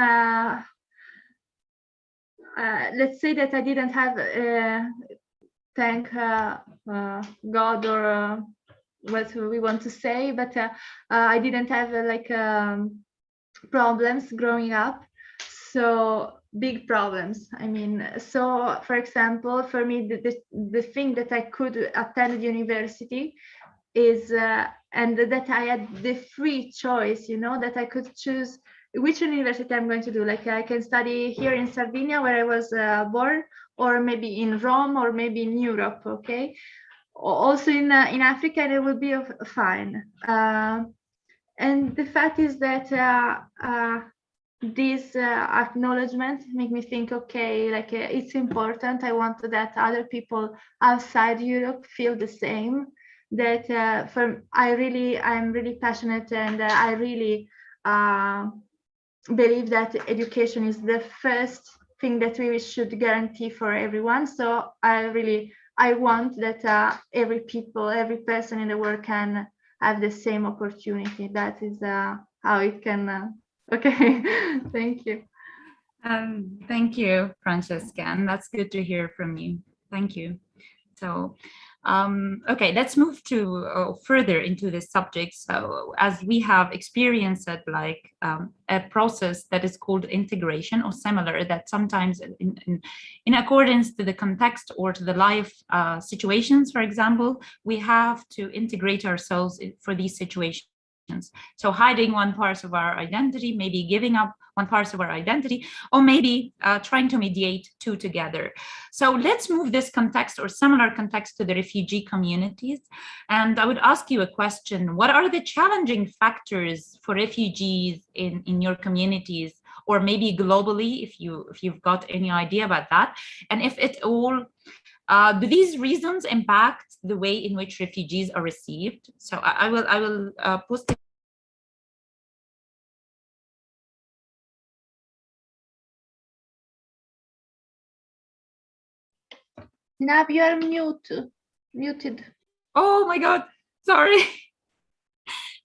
Speaker 4: let's say that I didn't have thank God or what we want to say, but I didn't have like problems growing up. So big problems. I mean, so for example, for me, the thing that I could attend university is, and that I had the free choice, you know, that I could choose which university I'm going to do. Like I can study here in Sardinia, where I was born, or maybe in Rome, or maybe in Europe, okay? Also in Africa, and it will be fine. And the fact is that these acknowledgements make me think, okay, like it's important. I want that other people outside Europe feel the same. That I'm really passionate, and I really believe that education is the first thing that we should guarantee for everyone. So I want that every person in the world can have the same opportunity. That is how it can. Okay, thank you.
Speaker 20: Thank you, Francesca, and that's good to hear from you. Thank you. So, okay, let's move to further into this subject. So, as we have experienced like a process that is called integration or similar, that sometimes in accordance to the context or to the life situations, for example, we have to integrate ourselves for these situations. So hiding one part of our identity, maybe giving up one part of our identity, or maybe trying to mediate two together. So let's move this context or similar context to the refugee communities. And I would ask you a question. What are the challenging factors for refugees in your communities, or maybe globally, if you've got any idea about that? And if it all, do these reasons impact the way in which refugees are received? So I will post it.
Speaker 4: Nab, you are muted.
Speaker 20: Oh my God, sorry.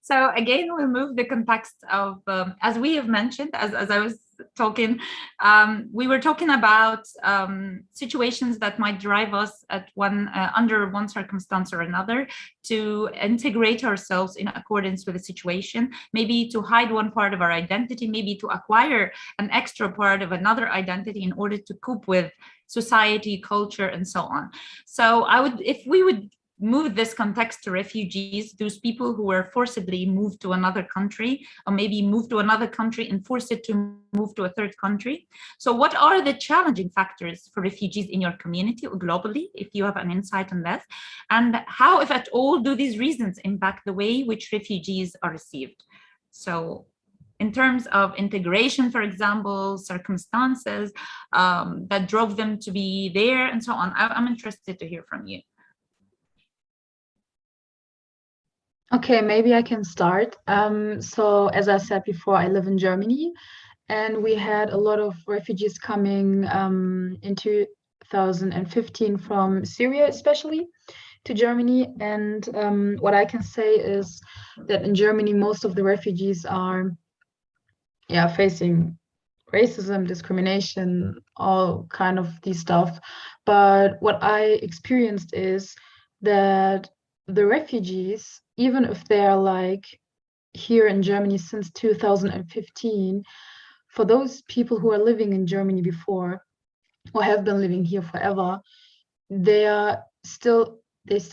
Speaker 20: So again, we'll move the context of, as we have mentioned, as I was talking, we were talking about situations that might drive us at under one circumstance or another to integrate ourselves in accordance with the situation, maybe to hide one part of our identity, maybe to acquire an extra part of another identity in order to cope with society, culture, and so on. So if we would move this context to refugees, those people who were forcibly moved to another country, or maybe moved to another country and forced to move to a third country. So what are the challenging factors for refugees in your community or globally, if you have an insight on that? And how, if at all, do these reasons impact the way which refugees are received? So in terms of integration, for example, circumstances that drove them to be there and so on, I'm interested to hear from you.
Speaker 7: Okay, maybe I can start. So as I said before, I live in Germany, and we had a lot of refugees coming in 2015 from Syria, especially to Germany. And what I can say is that in Germany, most of the refugees are facing racism, discrimination, all kind of these stuff. But what I experienced is that the refugees, even if they're like here in Germany since 2015, for those people who are living in Germany before or have been living here forever, they still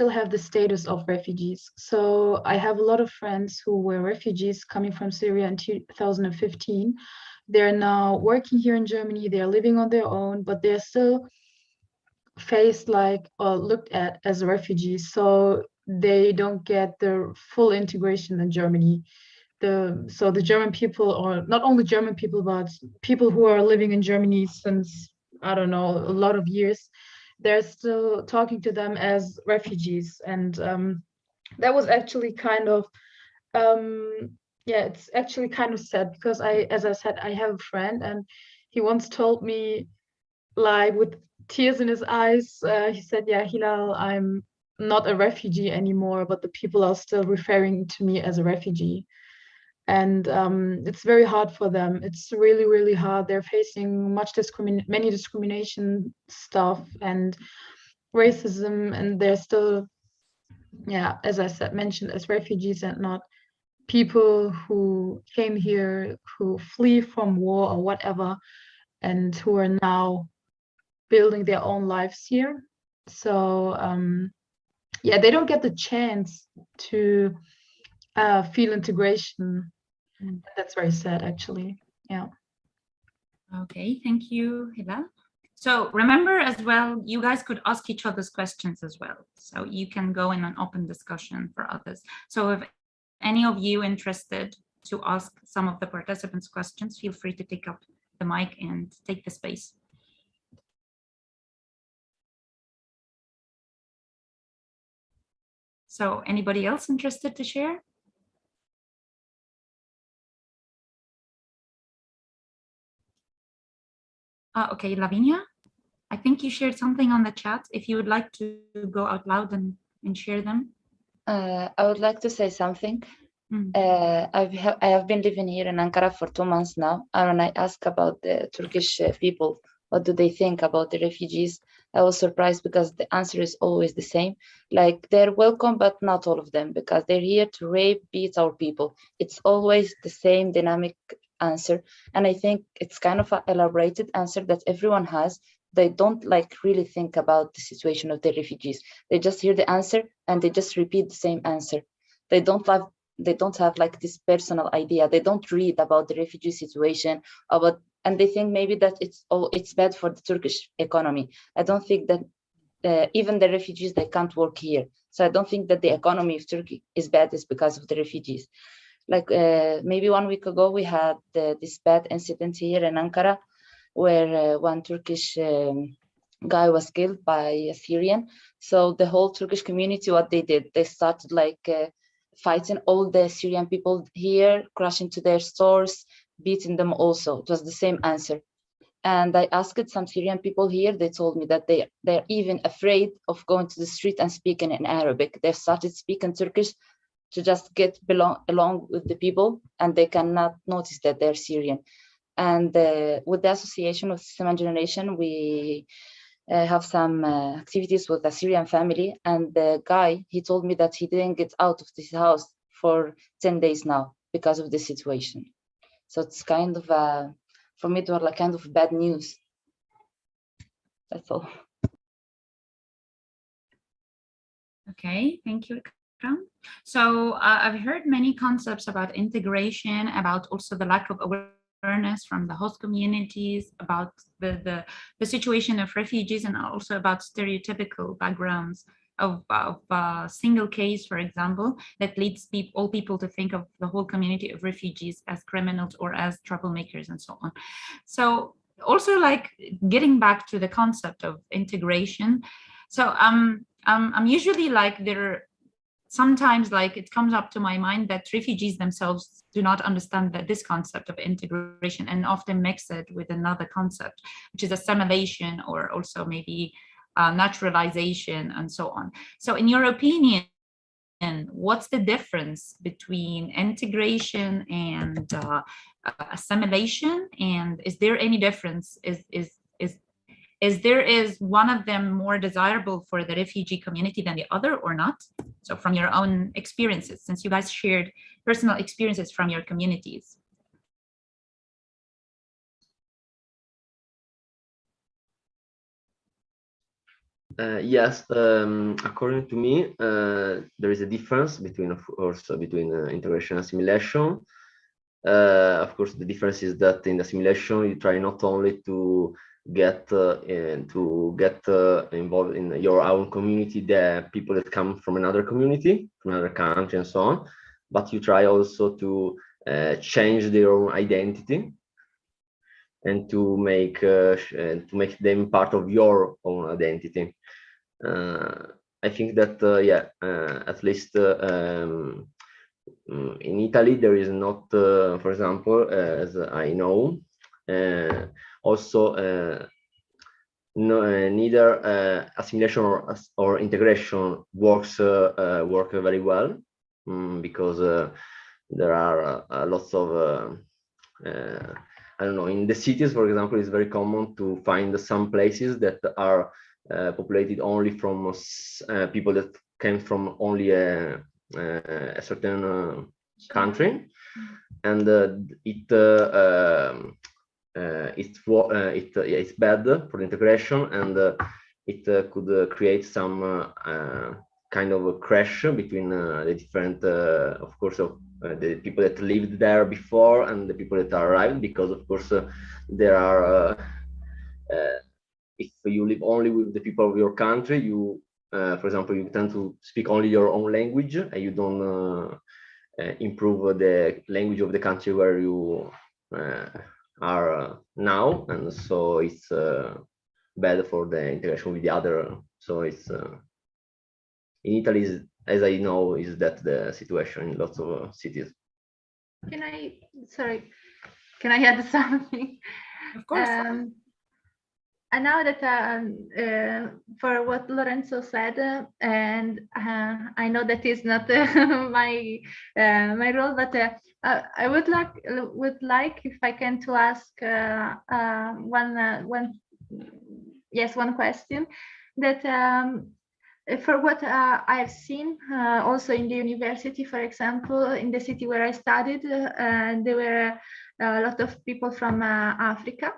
Speaker 7: have the status of refugees. So I have a lot of friends who were refugees coming from Syria in 2015. They're now working here in Germany, they're living on their own, but they're still faced like or looked at as refugees. So they don't get the full integration in Germany. So the German people, or not only German people, but people who are living in Germany since, I don't know, a lot of years, they're still talking to them as refugees. And that was actually kind of, it's actually kind of sad, because as I said, I have a friend, and he once told me, like with tears in his eyes, he said, yeah, Hilal, I'm not a refugee anymore, but the people are still referring to me as a refugee. And it's very hard for them. It's really, really hard. They're facing many discrimination stuff and racism, and they're still, as I said, mentioned as refugees and not people who came here, who flee from war or whatever. and who are now building their own lives here. So yeah, they don't get the chance to feel integration. That's very sad, actually. Yeah.
Speaker 20: Okay, thank you, Hilal. So remember as well, you guys could ask each other's questions as well. So you can go in an open discussion for others. So if any of you interested to ask some of the participants questions, feel free to take up the mic and take the space. So anybody else interested to share? Okay, Lavinia, I think you shared something on the chat. If you would like to go out loud and share them.
Speaker 9: I would like to say something. I have been living here in Ankara for 2 months now, and when I ask about the Turkish people, what do they think about the refugees, I was surprised because the answer is always the same. Like, they're welcome, but not all of them, because they're here to rape, beat our people. It's always the same dynamic answer, and I think it's kind of an elaborated answer that everyone has. They don't like really think about the situation of the refugees. They just hear the answer and they just repeat the same answer. They don't have like this personal idea. They don't read about the refugee situation, and they think maybe that it's bad for the Turkish economy. I don't think that even the refugees, they can't work here. So I don't think that the economy of Turkey is bad is because of the refugees. Like maybe 1 week ago, we had this bad incident here in Ankara, where one Turkish guy was killed by a Syrian. So the whole Turkish community, what they did, they started like fighting all the Syrian people here, crashing to their stores, beating them also. It was the same answer. And I asked some Syrian people here, they told me that they're even afraid of going to the street and speaking in Arabic. They've started speaking Turkish to just get along with the people, and they cannot notice that they're Syrian. And with the association of System Generation, we have some activities with a Syrian family. And the guy, he told me that he didn't get out of this house for 10 days now because of the situation. So it's kind of, for me, it was like kind of bad news. That's all.
Speaker 20: Okay, thank you, Ikram. So I've heard many concepts about integration, about also the lack of awareness from the host communities, about the situation of refugees, and also about stereotypical backgrounds of a single case, for example, that leads all people to think of the whole community of refugees as criminals or as troublemakers and so on. So also, like, getting back to the concept of integration. So I'm usually like, sometimes like it comes up to my mind that refugees themselves do not understand this concept of integration, and often mix it with another concept, which is assimilation, or also maybe naturalization and so on. So in your opinion, what's the difference between integration and assimilation? And is there any difference? Is one of them more desirable for the refugee community than the other, or not? So from your own experiences, since you guys shared personal experiences from your communities.
Speaker 5: Yes, according to me, there is a difference between, of course, integration and assimilation. Of course, the difference is that in assimilation, you try not only to get involved in your own community, the people that come from another community, from another country, and so on, but you try also to change their own identity and to make them part of your own identity. I think that at least in Italy there is not, for example, as I know, also neither assimilation or integration work very well, because there are lots of I don't know, in the cities, for example, it's very common to find some places that are populated only from people that came from only a certain country, and it it's bad for the integration, and it could create some kind of a crash between the different, of course, of the people that lived there before and the people that are arrived, because of course there are if you live only with the people of your country, you for example, you tend to speak only your own language, and you don't improve the language of the country where you are now, and so it's bad for the integration with the other. So it's in Italy, as I know, is that the situation in lots of cities.
Speaker 4: Can I add something?
Speaker 20: Of course.
Speaker 4: And now that for what Lorenzo said, and I know that is not my my role, but I would like if I can to ask one question that. For what I've seen also in the university, for example, in the city where I studied, there were a lot of people from Africa,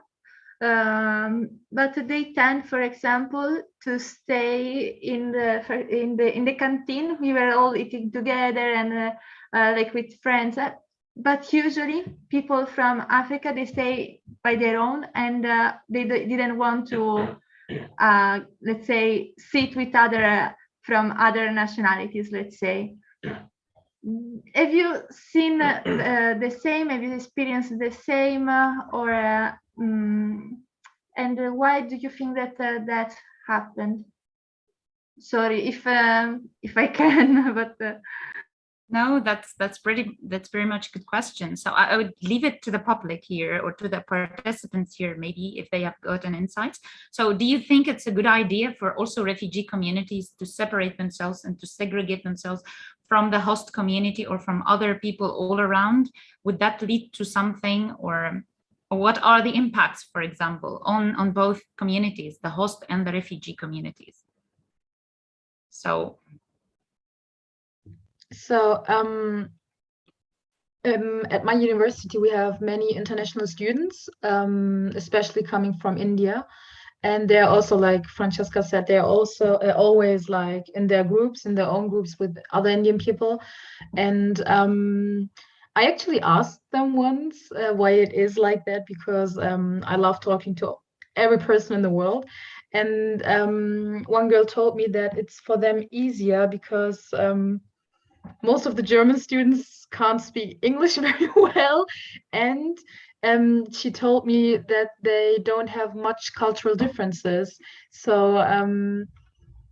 Speaker 4: but they tend, for example, to stay in the canteen. We were all eating together and like with friends. But usually, people from Africa, they stay by their own, and they didn't want to. Let's say, sit with other from other nationalities, let's say. Have you seen the same? Have you experienced the same? And why do you think that that happened? Sorry if I can, but.
Speaker 20: No, that's very much a good question. So I would leave it to the public here, or to the participants here, maybe if they have gotten insights. So do you think it's a good idea for also refugee communities to separate themselves and to segregate themselves from the host community or from other people all around? Would that lead to something, or what are the impacts, for example, on both communities, the host and the refugee communities? So
Speaker 7: at my university, we have many international students, especially coming from India. And they're also, like Francesca said, they're also always like in their own groups with other Indian people. And I actually asked them once why it is like that, because I love talking to every person in the world. And one girl told me that it's for them easier because most of the German students can't speak English very well, and she told me that they don't have much cultural differences. So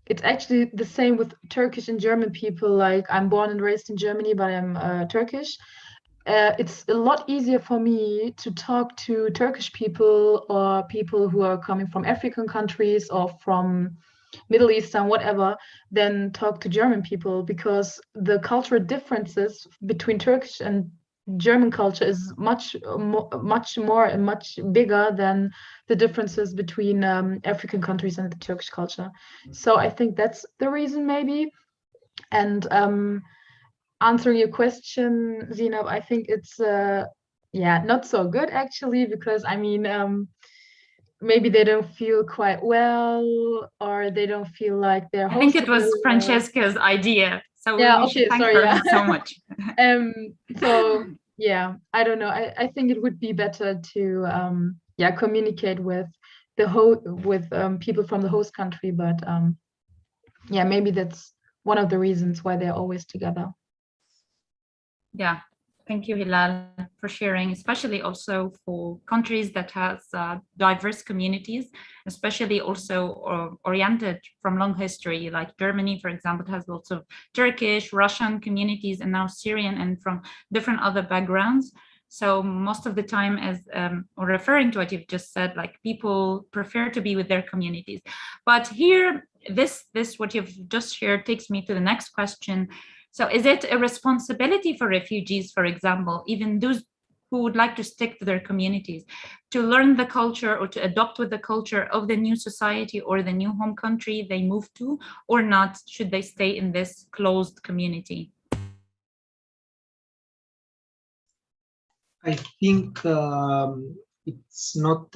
Speaker 7: it's actually the same with Turkish and German people. Like, I'm born and raised in Germany, but I'm Turkish. It's a lot easier for me to talk to Turkish people or people who are coming from African countries or from Middle Eastern, whatever, than talk to German people, because the cultural differences between Turkish and German culture is much more and much bigger than the differences between African countries and the Turkish culture. So I think that's the reason, maybe. And answering your question, Zainab, I think it's not so good actually, because I mean, maybe they don't feel quite well, or they don't feel like they're.
Speaker 20: I think it was Francesca's idea, so
Speaker 7: yeah,
Speaker 20: we should thank her so much.
Speaker 7: So yeah, I don't know. I think it would be better to communicate with the people from the host country, but yeah, maybe that's one of the reasons why they're always together.
Speaker 20: Yeah, thank you, Hilal, for sharing, especially also for countries that has diverse communities, especially also oriented from long history, like Germany, for example, has lots of Turkish, Russian communities, and now Syrian, and from different other backgrounds. So most of the time, as or referring to what you've just said, like people prefer to be with their communities. But here, this what you've just shared takes me to the next question. So is it a responsibility for refugees, for example, even those who would like to stick to their communities, to learn the culture or to adopt with the culture of the new society or the new home country they move to, or not? Should they stay in this closed community?
Speaker 1: I think it's not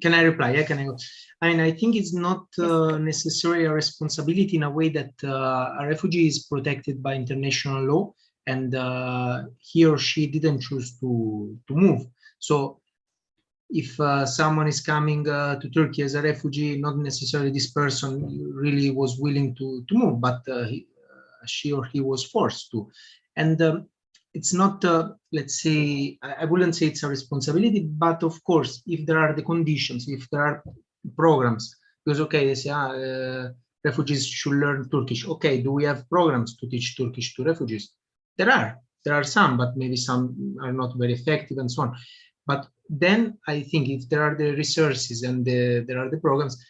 Speaker 1: can I reply? Yeah, can I go? I mean, I think it's not necessarily a responsibility in a way that a refugee is protected by international law, and he or she didn't choose to move. So if someone is coming to Turkey as a refugee, not necessarily this person really was willing to move, but she or he was forced to. And it's not, let's say, I wouldn't say it's a responsibility, but of course, if there are the conditions, if there are programs, because okay, they say refugees should learn Turkish. Okay, do we have programs to teach Turkish to refugees? There are some, but maybe some are not very effective and so on. But then I think if there are the resources and there are the programs,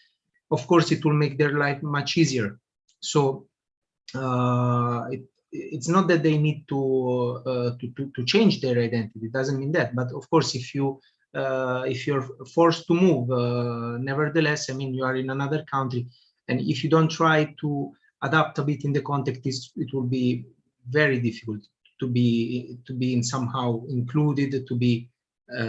Speaker 1: of course, it will make their life much easier. So it's not that they need to change their identity. It doesn't mean that. But of course, if you're forced to move, nevertheless, I mean, you are in another country, and if you don't try to adapt a bit in the context, it will be very difficult to be in somehow included, to be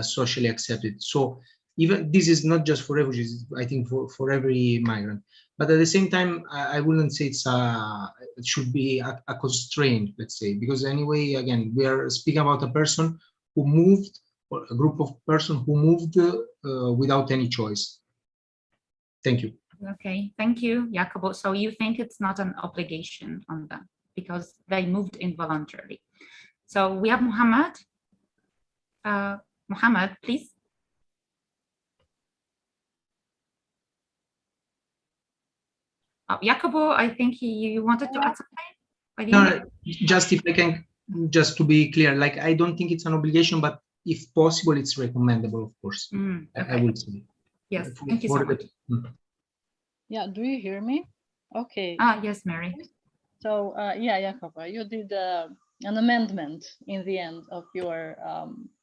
Speaker 1: socially accepted. So even this is not just for refugees, I think for every migrant. But at the same time, I wouldn't say it should be a constraint, let's say, because anyway, again, we are speaking about a person who moved, or a group of persons who moved without any choice. Thank you.
Speaker 20: Okay, thank you, Yakup. So you think it's not an obligation on them because they moved involuntarily. So we have Muhammad. Muhammad, please. Yakup, I think you wanted to add something?
Speaker 1: No, just if I can, just to be clear, like I don't think it's an obligation, but if possible, it's recommendable, of course.
Speaker 20: Okay.
Speaker 1: I would say.
Speaker 20: Yes, thank you so much.
Speaker 12: Yeah, do you hear me? Okay.
Speaker 20: Yes, Mary.
Speaker 12: So yeah, Yakup, you did an amendment in the end of your,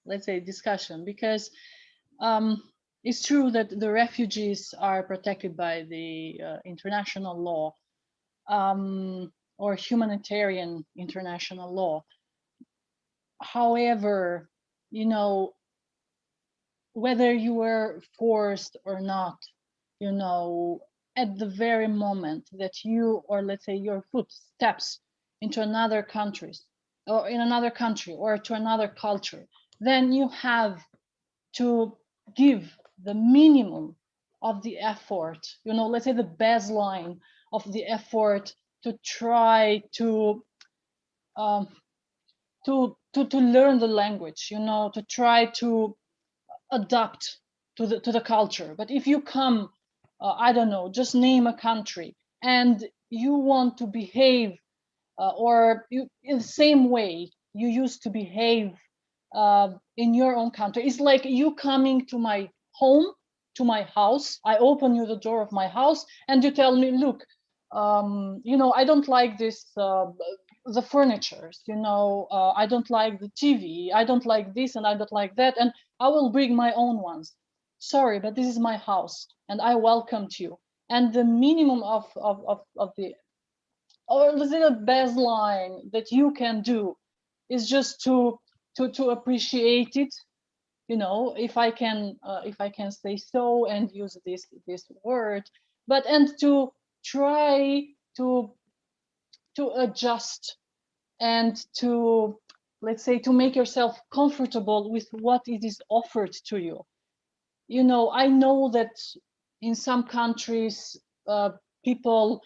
Speaker 12: let's say, discussion, because it's true that the refugees are protected by the international law or humanitarian international law. However, you know, whether you were forced or not, you know, at the very moment that you, or let's say your foot steps into another country, or in another country, or to another culture, then you have to give the minimum of the effort, you know, let's say the baseline of the effort to try to learn the language, you know, to try to adapt to the culture. But if you come, I don't know, just name a country, and you want to behave or you in the same way you used to behave in your own country, it's like you coming to my home, to my house. I open you the door of my house and you tell me, look, you know, I don't like this, the furniture, you know, I don't like the TV, I don't like this and I don't like that, and I will bring my own ones. Sorry, but this is my house and I welcomed you. And the minimum of the, or let's say the baseline that you can do is just to appreciate it, you know, if I can say so and use this word, but and to try to adjust and to, let's say, to make yourself comfortable with what it is offered to you. You know, I know that in some countries people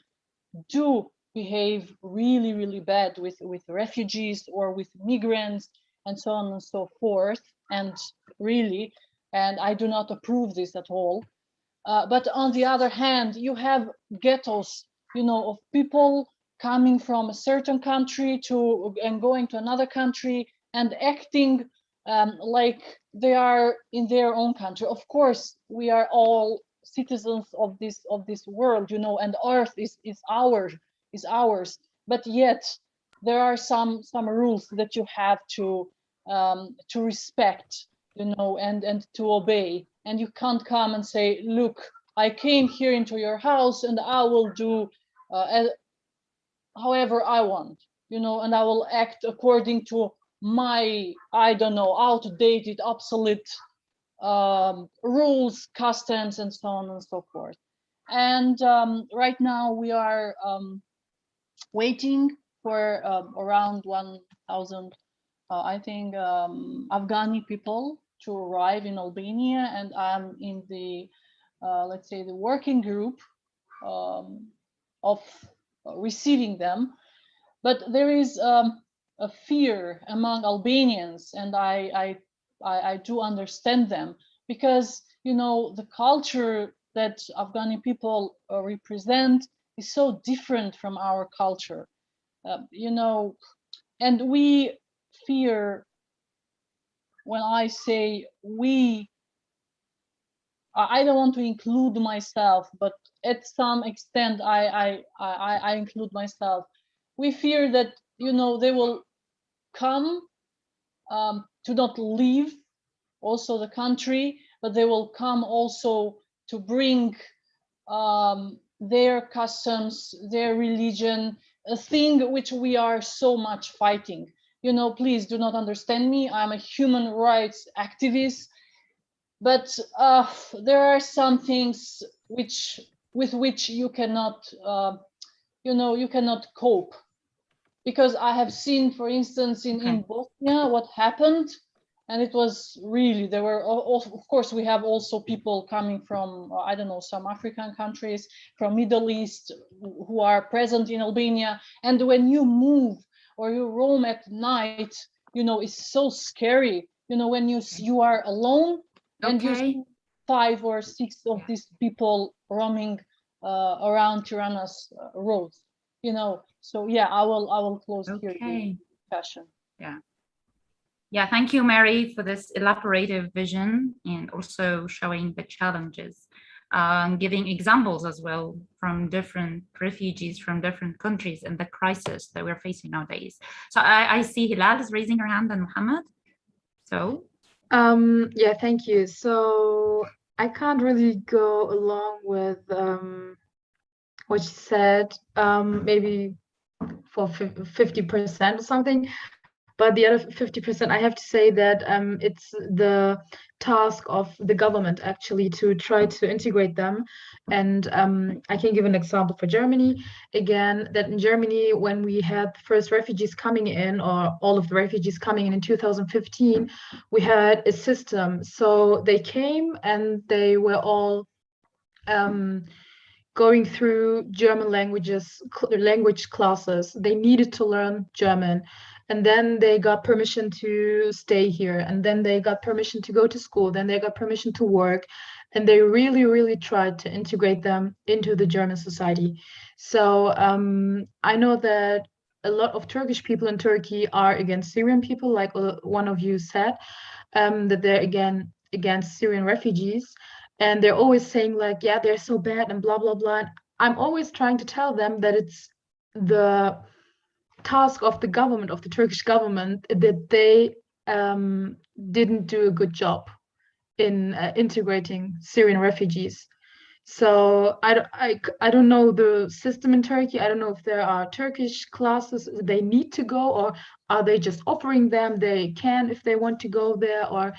Speaker 12: do behave really, really bad with refugees or with migrants and so on and so forth, and really, and I do not approve this at all. But on the other hand, you have ghettos, you know, of people coming from a certain country and going to another country and acting like they are in their own country. Of course, we are all citizens of this world, you know, and Earth is ours. But yet, there are some rules that you have to respect, you know, and to obey. And you can't come and say, look, I came here into your house and I will do however I want, you know, and I will act according to my, I don't know, outdated, obsolete rules, customs, and so on and so forth. And right now we are waiting for around 1,000, I think, Afghani people to arrive in Albania, and I'm in the, let's say, the working group of receiving them. But there is a fear among Albanians, and I do understand them, because, you know, the culture that Afghani people represent is so different from our culture, you know, and we fear. When I say we, I don't want to include myself, but at some extent I include myself. We fear that, you know, they will come to not leave also the country, but they will come also to bring their customs, their religion, a thing which we are so much fighting. You know, please do not understand me. I'm a human rights activist, but there are some things with which you cannot, you know, you cannot cope. Because I have seen, for instance, in Bosnia, what happened, and it was really, there were, of course, we have also people coming from, I don't know, some African countries, from Middle East, who are present in Albania. And when you move or you roam at night, you know, it's so scary. You know, when you are alone and you see 5 or 6 of these people roaming around Tirana's roads, you know. So yeah, I will close here the discussion.
Speaker 20: Yeah, thank you, Mary, for this elaborative vision and also showing the challenges, giving examples as well from different refugees from different countries and the crisis that we're facing nowadays. So I see Hilal is raising her hand and Muhammad. So.
Speaker 7: Yeah, thank you. So I can't really go along with what you said, maybe for 50% or something. But the other 50%, I have to say that it's the task of the government actually to try to integrate them. And I can give an example for Germany. Again, that in Germany, when we had the first refugees coming in, or all of the refugees coming in 2015, we had a system. So they came and they were all going through German language classes. They needed to learn German. And then they got permission to stay here. And then they got permission to go to school. Then they got permission to work. And they really, really tried to integrate them into the German society. So I know that a lot of Turkish people in Turkey are against Syrian people, like one of you said, that they're against Syrian refugees. And they're always saying like, yeah, they're so bad and blah, blah, blah. And I'm always trying to tell them that it's the task of the government, of the Turkish government, that they didn't do a good job in integrating Syrian refugees. So I don't know the system in Turkey. I don't know if there are Turkish classes they need to go, or are they just offering them they can if they want to go there, or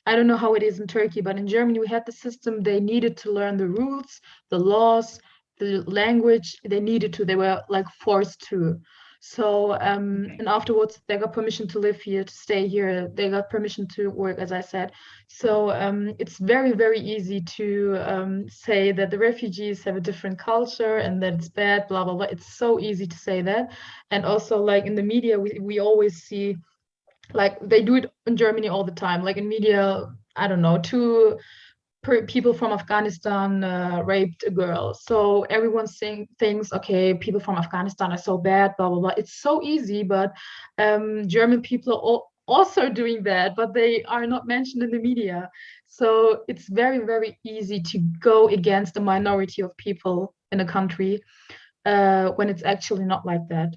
Speaker 7: I don't know how it is in Turkey, but in Germany we had the system. They needed to learn the rules, the laws, the language. They needed to. They were like forced to. So and afterwards they got permission to live here, to stay here. They got permission to work, as I said. So it's very, very easy to say that the refugees have a different culture and that it's bad, blah, blah, blah. It's so easy to say that. And also like in the media, we always see, like they do it in Germany all the time. Like in media, I don't know, people from Afghanistan raped a girl. So everyone thinks, okay, people from Afghanistan are so bad, blah, blah, blah. It's so easy, but German people are also doing that, but they are not mentioned in the media. So it's very, very easy to go against the minority of people in a country when it's actually not like that.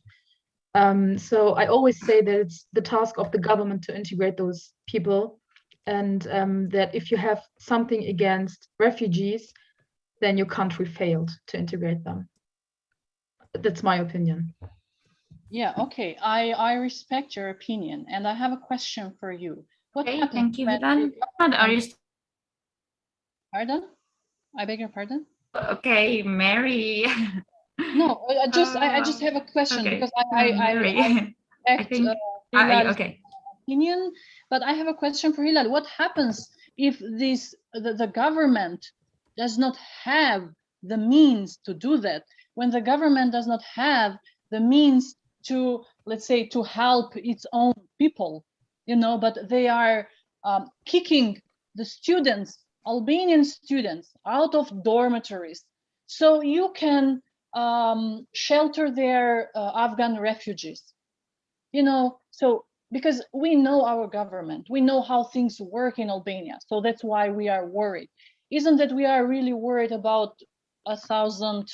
Speaker 7: So I always say that it's the task of the government to integrate those people, and that if you have something against refugees, then your country failed to integrate them. That's my opinion.
Speaker 12: Yeah, okay. I respect your opinion, and I have a question for you. What happened?
Speaker 20: Thank you, Hilal. Are you
Speaker 12: Pardon? I beg your pardon?
Speaker 20: Okay, Mary.
Speaker 12: No, I just have a question
Speaker 20: okay.
Speaker 12: because
Speaker 20: Mary.
Speaker 12: I
Speaker 20: I think
Speaker 12: Hilal's
Speaker 20: okay.
Speaker 12: opinion, but I have a question for Hilal. What happens if the government does not have the means to do that? When the government does not have the means to, let's say, to help its own people, you know, but they are kicking the students, Albanian students, out of dormitories, so you can shelter their Afghan refugees, you know. So because we know our government, we know how things work in Albania, so that's why we are worried. Isn't that we are really worried about 1,000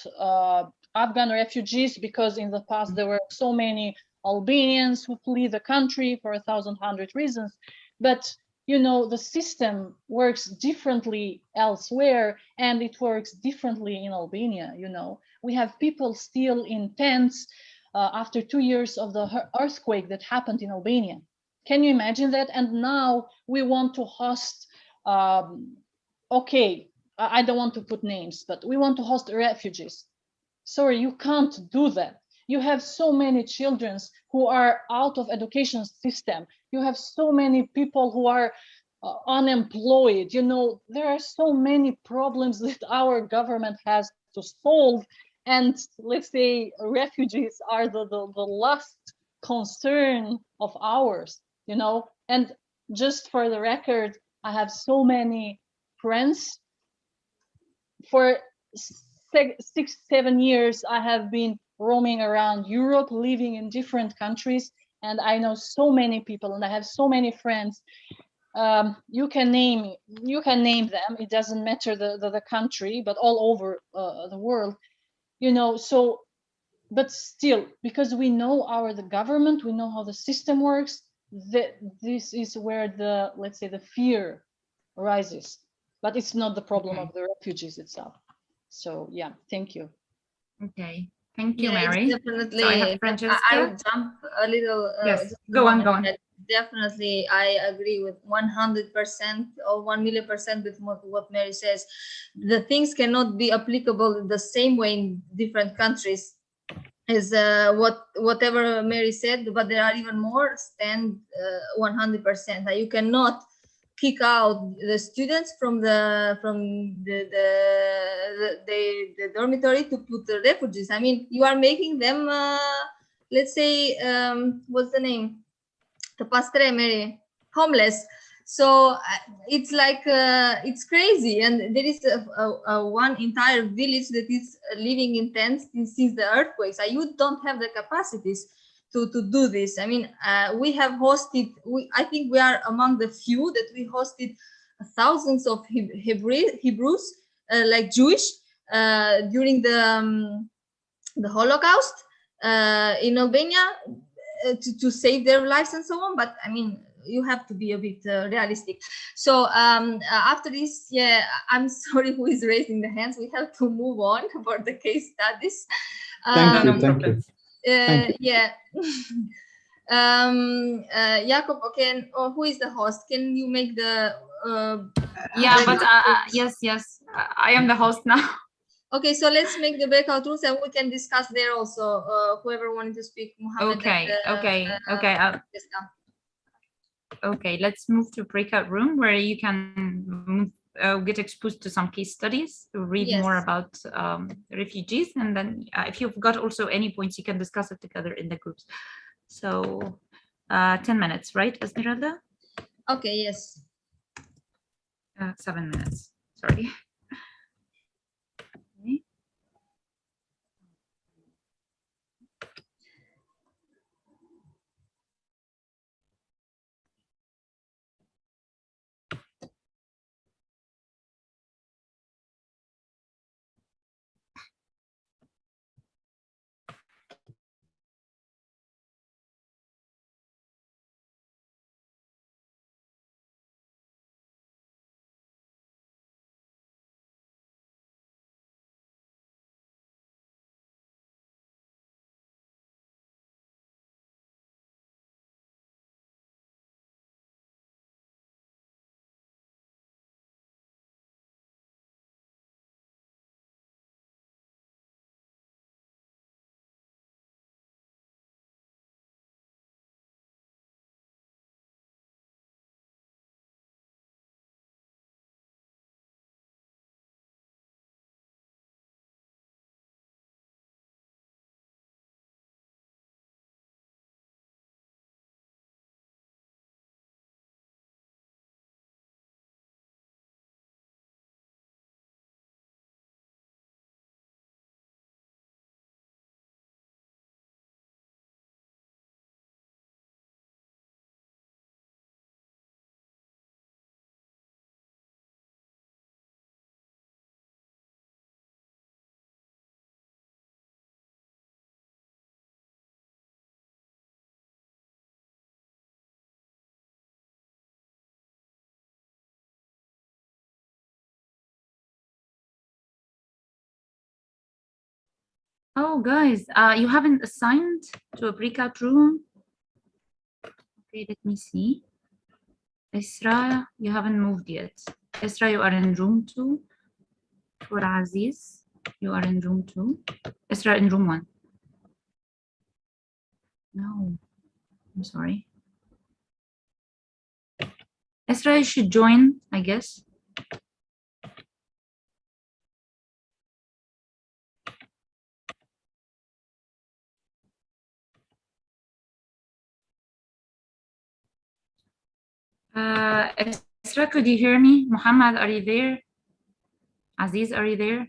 Speaker 12: Afghan refugees, because in the past there were so many Albanians who flee the country for 1,100 reasons, but you know, the system works differently elsewhere, and it works differently in Albania. You know, we have people still in tents after 2 years of the earthquake that happened in Albania. Can you imagine that? And now we want to host, okay, I don't want to put names, but we want to host refugees. Sorry, you can't do that. You have so many children who are out of education system. You have so many people who are unemployed. You know, there are so many problems that our government has to solve. And let's say refugees are the last concern of ours, you know. And just for the record, I have so many friends. For 6-7 years, I have been roaming around Europe, living in different countries, and I know so many people, and I have so many friends. You can name them. It doesn't matter the country, but all over the world, you know. So, but still, because we know the government, we know how the system works. This is where the, let's say, the fear arises, but it's not the problem of the refugees itself. So yeah, thank you.
Speaker 20: Okay, thank you,
Speaker 2: Yeah,
Speaker 20: Mary.
Speaker 2: definitely.
Speaker 20: So I have Francesca.
Speaker 2: I would jump a little.
Speaker 20: Yes, go on.
Speaker 2: Definitely, I agree with 100% or 1,000,000% with what Mary says. The things cannot be applicable the same way in different countries as whatever Mary said, but there are even more. Stand 100%. You cannot kick out the students from the dormitory to put the refugees. I mean, you are making them, let's say, what's the name? The pastre, Mary, homeless. So it's like it's crazy, and there is a one entire village that is living in tents since the earthquakes. You don't have the capacities to do this. I mean, we have hosted, I think we are among the few that we hosted thousands of Hebrews, like Jewish, during the Holocaust in Albania, to save their lives and so on. But I mean, you have to be a bit realistic. So after this, yeah, I'm sorry who is raising the hands. We have to move on for the case studies.
Speaker 1: Thank you.
Speaker 2: Yeah. Yakup, okay, or who is the host? Can you make the
Speaker 20: yeah, but yes, I am the host now.
Speaker 2: Okay, so let's make the breakout rooms and we can discuss there also. Whoever wanted to speak, Mohammed.
Speaker 20: Okay, let's move to breakout room where you can get exposed to some case studies, read more about refugees, and then if you've got also any points, you can discuss it together in the groups. So 10 minutes, right, Esmeralda?
Speaker 2: Okay, yes.
Speaker 20: 7 minutes, sorry. Oh, guys, you haven't assigned to a breakout room? Okay, let me see. Isra, you haven't moved yet. Isra, you are in room 2. For Azeez, you are in room 2. Isra in room 1. No, I'm sorry. Isra, you should join, I guess. Isra, could you hear me? Muhammad, are you there? Azeez, are you there?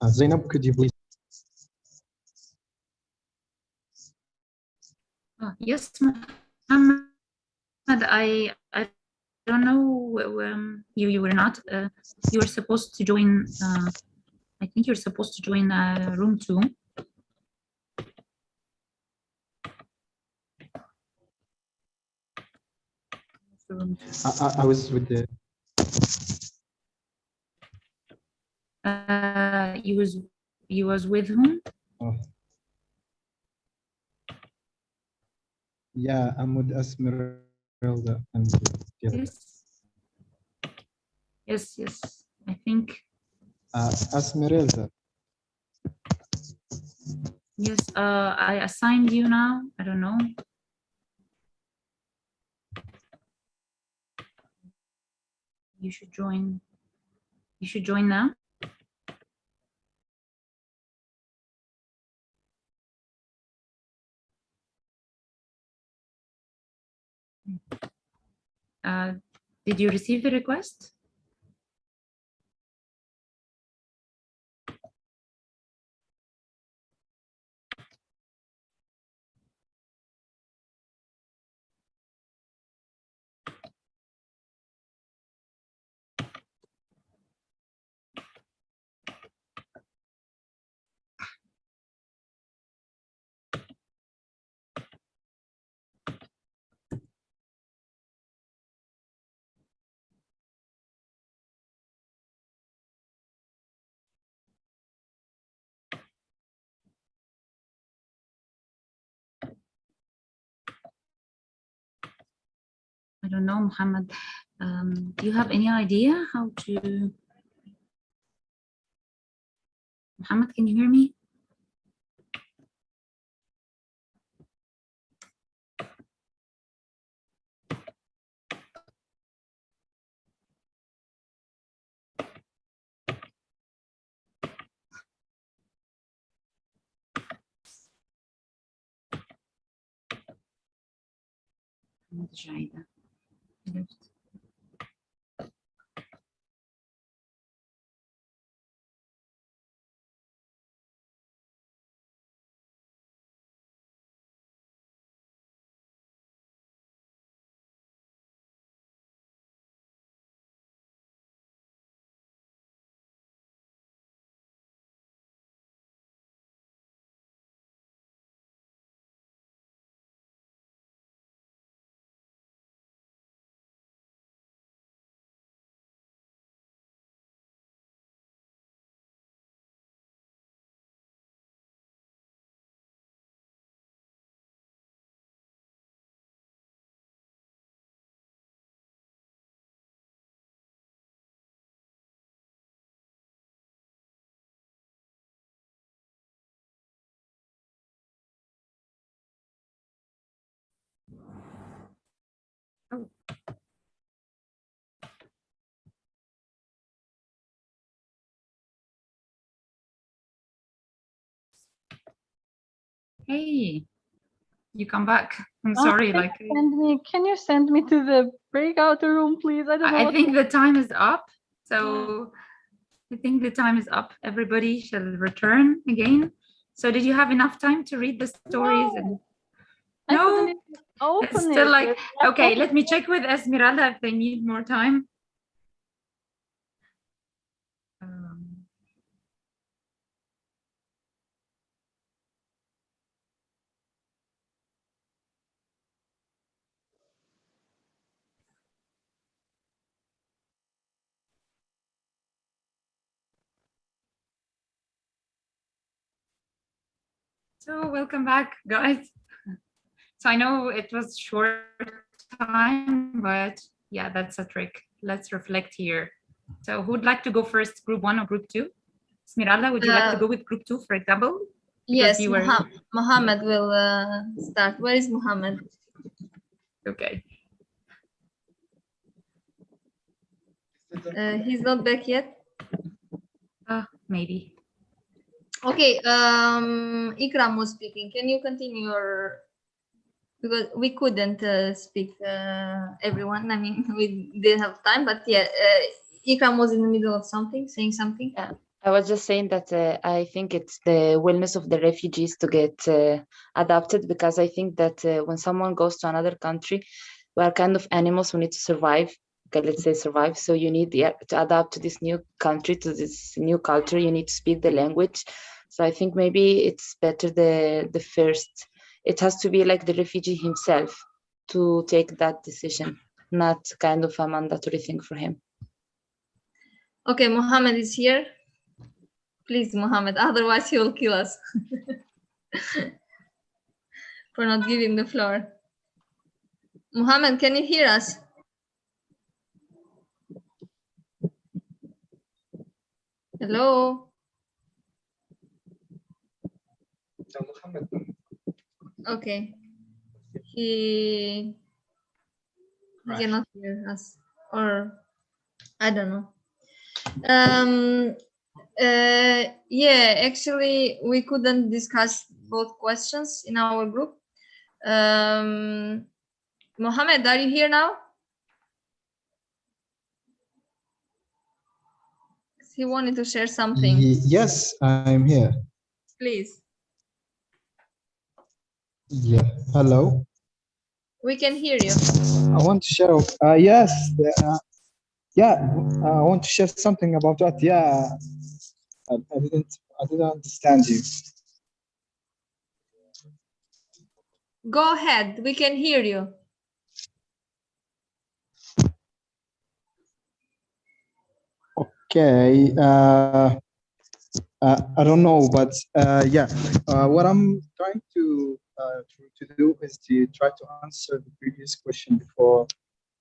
Speaker 3: Zainab, could you please?
Speaker 20: Yes, Muhammad, I don't know. You were not. You were supposed to join. I think you're supposed to join room 2.
Speaker 3: I was with the.
Speaker 20: You was with whom?
Speaker 3: Oh. Yeah, I'm with Esmeralda and
Speaker 20: Yes. Yes, yes. I think.
Speaker 3: Esmeralda.
Speaker 20: Yes. I assigned you now. I don't know. You should join. You should join now. Did you receive the request? I don't know, Muhammad. Do you have any idea how to? Muhammad, can you hear me? Jayda. Oh. Hey, you come back. I'm sorry. Like,
Speaker 12: Can you send me to the breakout room, please? I don't know.
Speaker 20: I think the time is up. So I think the time is up. Everybody shall return again. So did you have enough time to read the stories?
Speaker 12: No.
Speaker 20: No,
Speaker 12: open
Speaker 20: it's still
Speaker 12: it.
Speaker 20: like, okay, let me check with Esmeralda if they need more time. So welcome back, guys. So I know it was short time, but yeah, that's a trick. Let's reflect here. So who would like to go first, group 1 or group 2? Esmeralda, would you like to go with group 2, for example?
Speaker 2: Yes, Mohammed will start. Where is Mohammed?
Speaker 20: Okay.
Speaker 2: He's not back yet.
Speaker 20: Maybe.
Speaker 2: Okay, Ikram was speaking. Can you continue your, because we couldn't speak everyone. I mean, we didn't have time, but yeah, Ikram was in the middle of something, saying something.
Speaker 9: Yeah, I was just saying that I think it's the willingness of the refugees to get adapted, because I think that when someone goes to another country, we are kind of animals who need to survive. Okay, let's say survive. So you need to adapt to this new country, to this new culture. You need to speak the language. So I think maybe it's better the first. It has to be like the refugee himself to take that decision, not kind of a mandatory thing for him.
Speaker 2: Okay, Mohammed is here. Please, Mohammed, otherwise he will kill us for not giving the floor. Mohammed, can you hear us? Hello? Okay. He cannot hear us, or I don't know. Yeah, actually, we couldn't discuss both questions in our group. Mohammed, are you here now? He wanted to share something.
Speaker 3: Yes, I'm here.
Speaker 2: Please.
Speaker 3: Yeah. Hello.
Speaker 2: We can hear you.
Speaker 3: I want to share. Yes. Yeah. I want to share something about that. Yeah. I didn't understand you.
Speaker 2: Go ahead. We can hear you.
Speaker 3: Okay. I don't know, but yeah. What I'm trying to do is to try to answer the previous question before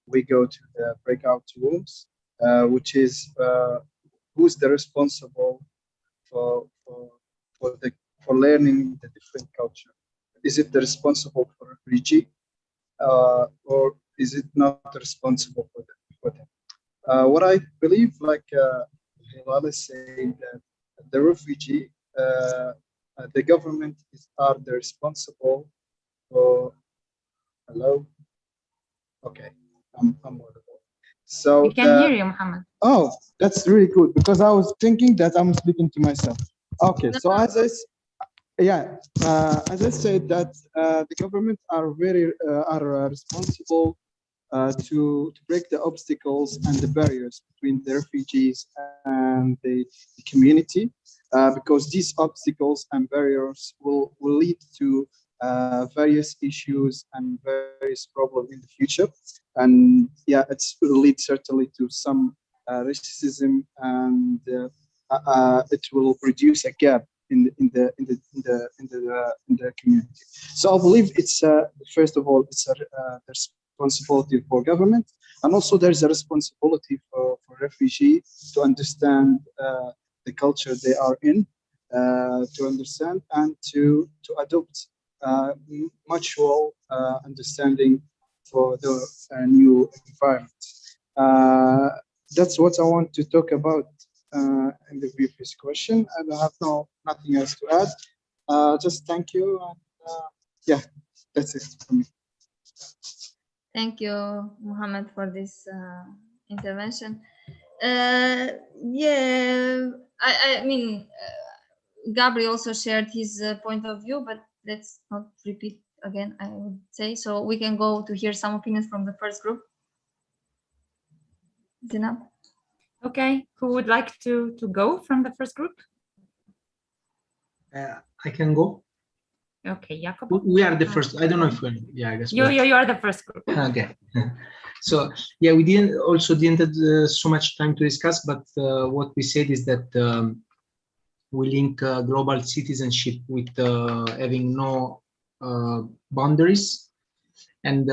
Speaker 3: we go to the breakout rooms, which is who's the responsible for learning the different culture? Is it the responsible for refugee, or is it not responsible for them? What I believe, like Hilal is saying, that the refugee, the government are the responsible for. Hello. Okay, I'm audible. So
Speaker 20: we can hear you, Mohammed.
Speaker 3: Oh, that's really good, because I was thinking that I'm speaking to myself. Okay, so as I said, that the government are responsible to break the obstacles and the barriers between the refugees and the community, because these obstacles and barriers will lead to various issues and various problems in the future. And yeah, it will lead certainly to some racism, and it will produce a gap in the community. So I believe it's first of all, it's a responsibility for government, and also there's a responsibility for refugees to understand the culture they are in, to understand and to adopt mutual understanding the new environment. That's what I want to talk about in the previous question. I don't have nothing else to add. Just thank you. And, yeah, that's it for me.
Speaker 2: Thank you, Mohammed, for this intervention. Yeah, I mean, Gabriele also shared his point of view, but let's not repeat again, I would say. So we can go to hear some opinions from the first group. Xena?
Speaker 20: Okay, who would like to go from the first group?
Speaker 1: I can go.
Speaker 20: Okay, Yakup.
Speaker 1: We are the first. I don't know if we're, yeah, I guess
Speaker 20: you are the first group.
Speaker 1: Okay. So yeah, we didn't have so much time to discuss, but what we said is that we link global citizenship with having no boundaries, and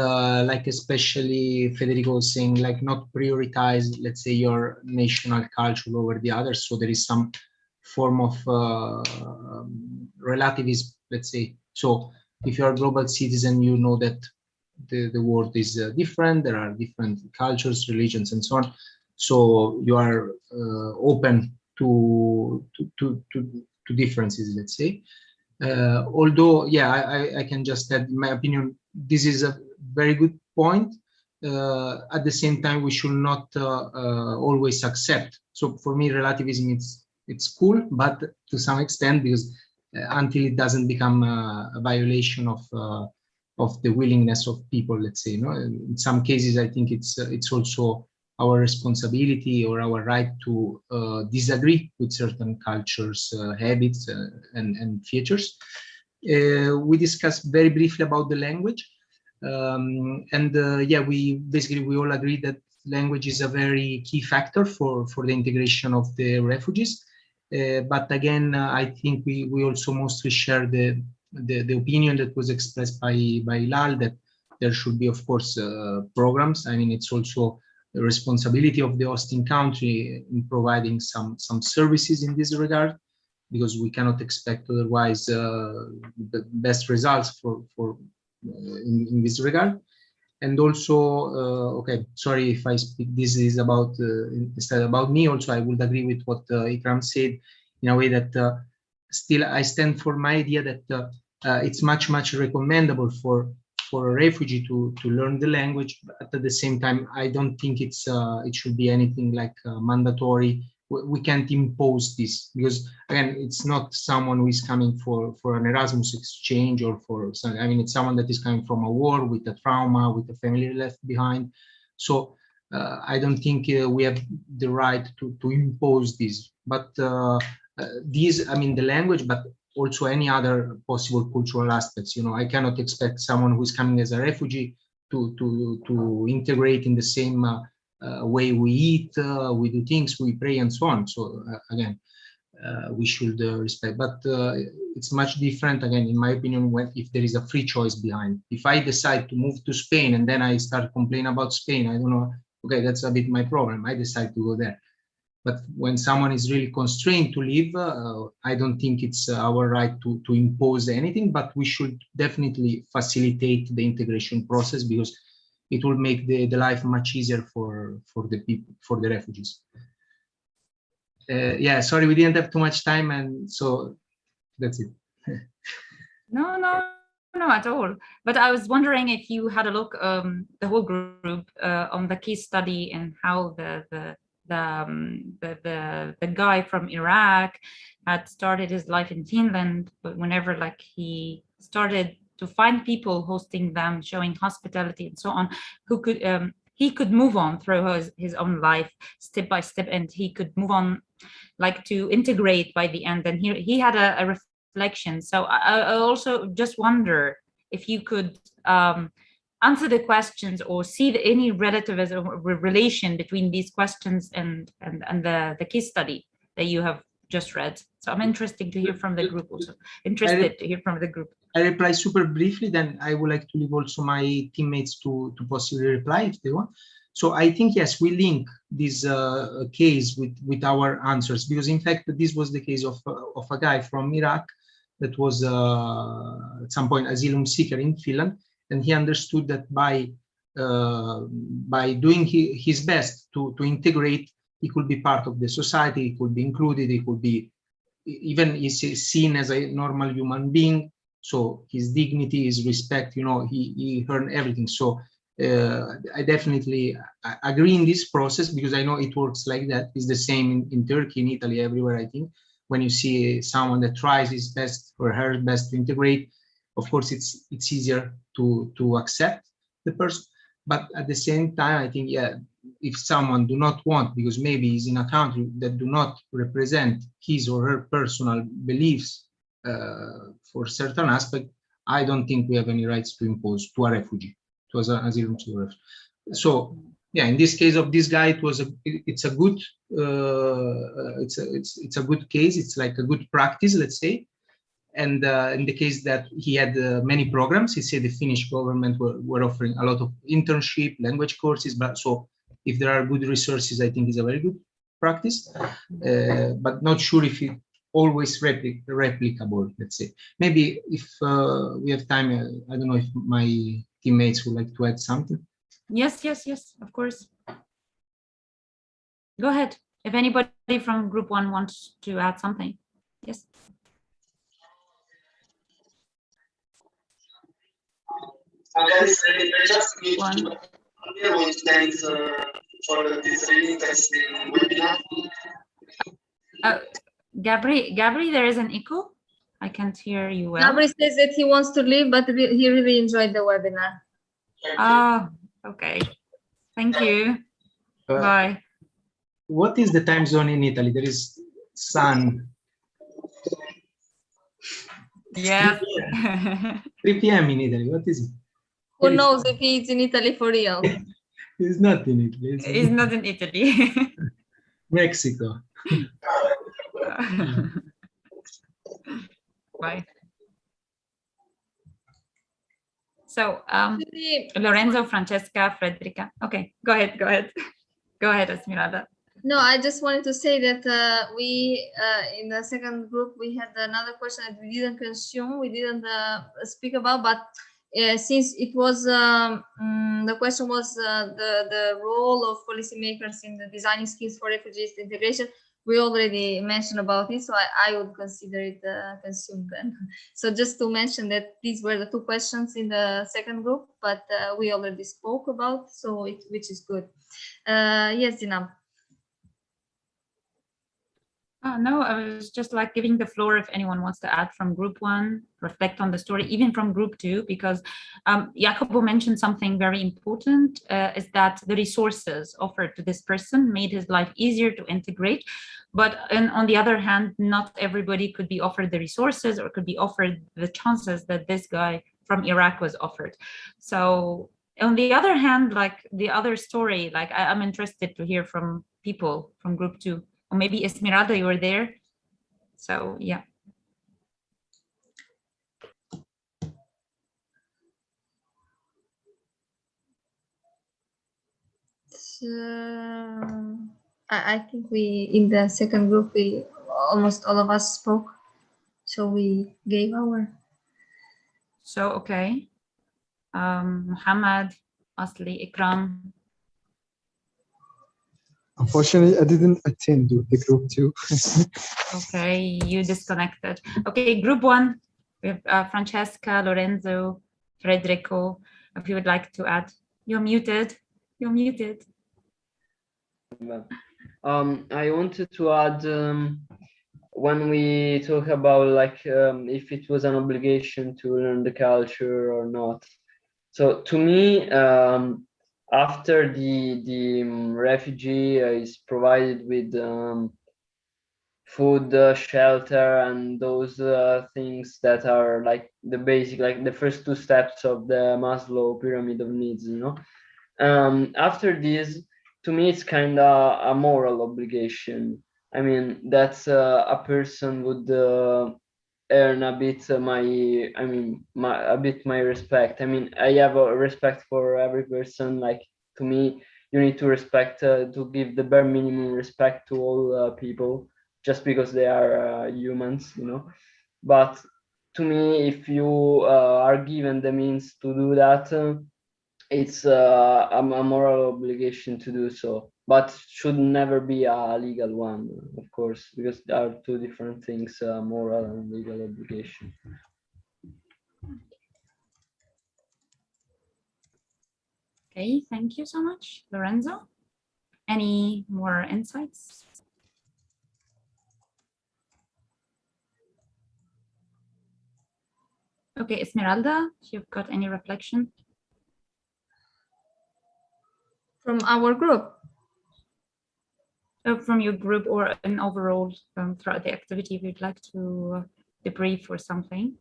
Speaker 1: like especially Federico was saying, like not prioritize, let's say, your national culture over the others. So there is some form of relativism, let's say. So if you're a global citizen, you know that the world is different. There are different cultures, religions, and so on. So you are open to differences, let's say. Although, yeah, I can just add, in my opinion, this is a very good point. At the same time, we should not always accept. So for me, relativism, it's cool, but to some extent, because until it doesn't become a violation of the willingness of people, let's say. No, in some cases, I think it's also our responsibility or our right to disagree with certain cultures, habits, and features. We discussed very briefly about the language, yeah, we all agree that language is a very key factor for the integration of the refugees. But again, I think we also mostly share the opinion that was expressed by Hilal, that there should be, of course, programs. I mean, it's also the responsibility of the hosting country in providing some services in this regard, because we cannot expect otherwise the best results in this regard. And also, okay, sorry if I speak, this is about instead about me. Also, I would agree with what Ikram said, in a way that still I stand for my idea that it's much recommendable for a refugee to learn the language, but at the same time, I don't think it should be anything like mandatory. We can't impose this, because again, it's not someone who is coming for an Erasmus exchange or for some, I mean, it's someone that is coming from a war with a trauma, with a family left behind. So I don't think we have the right to impose this. But these, I mean, the language, but also any other possible cultural aspects. You know, I cannot expect someone who is coming as a refugee to integrate in the same way we eat, we do things, we pray, and so on. So again, we should respect. But it's much different, again, in my opinion, if there is a free choice behind. If I decide to move to Spain and then I start complaining about Spain, I don't know, okay, that's a bit my problem. I decide to go there. But when someone is really constrained to leave, I don't think it's our right to impose anything, but we should definitely facilitate the integration process, because it will make the life much easier for the people, for the refugees. Yeah, sorry, we didn't have too much time, and so that's it.
Speaker 20: No, at all. But I was wondering if you had a look, the whole group, on the case study and how the guy from Iraq had started his life in Finland, but whenever like he started to find people hosting them, showing hospitality and so on, who could he could move on through his own life step by step, and he could move on like to integrate by the end. And he had a reflection. So I also just wonder if you could answer the questions or see any relativism or relation between these questions and the case study that you have just read. So I'm interested to hear from the group also. To hear from the group.
Speaker 1: I reply super briefly, then I would like to leave also my teammates to possibly reply if they want. So I think, yes, we link this case with our answers, because in fact, this was the case of a guy from Iraq that was at some point asylum seeker in Finland. And he understood that by by doing his best to integrate, he could be part of the society, he could be included, he could be even is seen as a normal human being. So his dignity, his respect, he earned everything. So I definitely agree in this process, because I know it works like that. It's the same in Turkey, in Italy, everywhere, I think. When you see someone that tries his best or her best to integrate, of course, it's easier to accept the person. But at the same time, I think, yeah, if someone do not want, because maybe he's in a country that do not represent his or her personal beliefs for certain aspect, I don't think we have any rights to impose to a refugee, to an asylum seeker. So yeah, in this case of this guy, it's a good it's a good case. It's like a good practice, let's say. And in the case that he had many programs, he said the Finnish government were offering a lot of internship, language courses. But so if there are good resources, I think it's a very good practice, but not sure if it always replicable, let's say. Maybe if we have time, I don't know if my teammates would like to add something.
Speaker 20: Yes, of course. Go ahead. If anybody from group 1 wants to add something. Yes.
Speaker 10: Guys, I just need to thanks for this really interesting webinar.
Speaker 20: Gabri, there is an echo. I can't hear you well.
Speaker 2: Gabri says that he wants to leave, but he really enjoyed the webinar.
Speaker 20: Oh, okay. Thank you. Bye.
Speaker 1: What is the time zone in Italy? There is sun.
Speaker 20: Yeah.
Speaker 1: 3 p.m. in Italy. What is it?
Speaker 2: Who knows if he's in Italy for real?
Speaker 1: He's not in Italy.
Speaker 20: He's not in Italy.
Speaker 1: Mexico.
Speaker 20: Bye. So, Lorenzo, Francesca, Federica. Okay, go ahead. Go ahead, Esmeralda.
Speaker 2: No, I just wanted to say that we, in the second group, we had another question that we didn't consume, we didn't speak about, but since it was, the question was the role of policymakers in the designing skills for refugees integration, we already mentioned about it, so I would consider it consumed then. So just to mention that these were the two questions in the second group, but we already spoke about, so which is good. Yes, Dinam.
Speaker 20: No, I was just like giving the floor if anyone wants to add from group 1, reflect on the story, even from group 2, because Yakup mentioned something very important, is that the resources offered to this person made his life easier to integrate. But on the other hand, not everybody could be offered the resources or could be offered the chances that this guy from Iraq was offered. So on the other hand, like the other story, like I'm interested to hear from people from group 2. Or maybe Esmeralda, you were there. So yeah.
Speaker 2: So, I think we, in the second group, we almost all of us spoke. So we gave our.
Speaker 20: So, okay. Muhammad, Asli, Ikram.
Speaker 3: Unfortunately, I didn't attend the group 2.
Speaker 20: Okay, you disconnected. Okay, group 1, we have Francesca, Lorenzo, Federico. If you would like to add, you're muted. You're muted.
Speaker 6: I wanted to add when we talk about like if it was an obligation to learn the culture or not. So to me, after the refugee is provided with food, shelter, and those things that are like the basic, like the first 2 steps of the Maslow pyramid of needs, you know. After this, to me, it's kind of a moral obligation. I mean, that's a person would earn a bit my respect. I mean, I have a respect for every person. Like, to me, you need to respect, to give the bare minimum respect to all people, just because they are humans, you know. But to me, if you are given the means to do that, it's a moral obligation to do so, but should never be a legal one, of course, because there are two different things, moral and legal obligation.
Speaker 20: Okay, thank you so much, Lorenzo. Any more insights? Okay, Esmeralda, if you've got any reflection?
Speaker 2: From our group?
Speaker 20: From your group or an overall throughout the activity, if you'd like to debrief or something.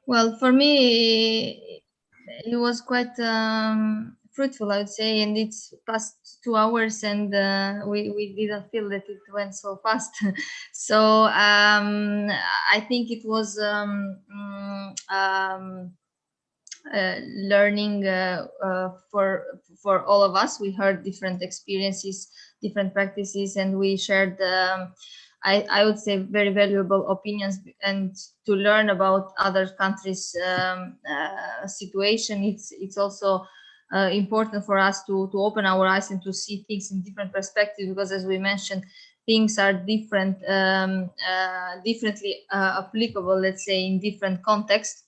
Speaker 2: Well, for me, it was quite fruitful, I would say, and it's past 2 hours, and we didn't feel that it went so fast. So I think it was learning for all of us. We heard different experiences, different practices, and we shared I would say very valuable opinions, and to learn about other countries' situation. It's also important for us to open our eyes and to see things in different perspectives, because as we mentioned, things are different, differently applicable, let's say, in different contexts.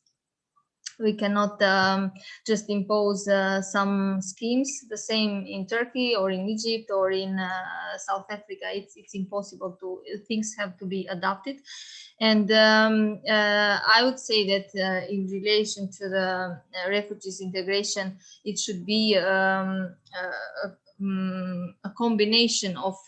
Speaker 2: We cannot just impose some schemes the same in Turkey or in Egypt or in South Africa. It's impossible to. Things have to be adapted, and I would say that in relation to the refugees integration, it should be a combination of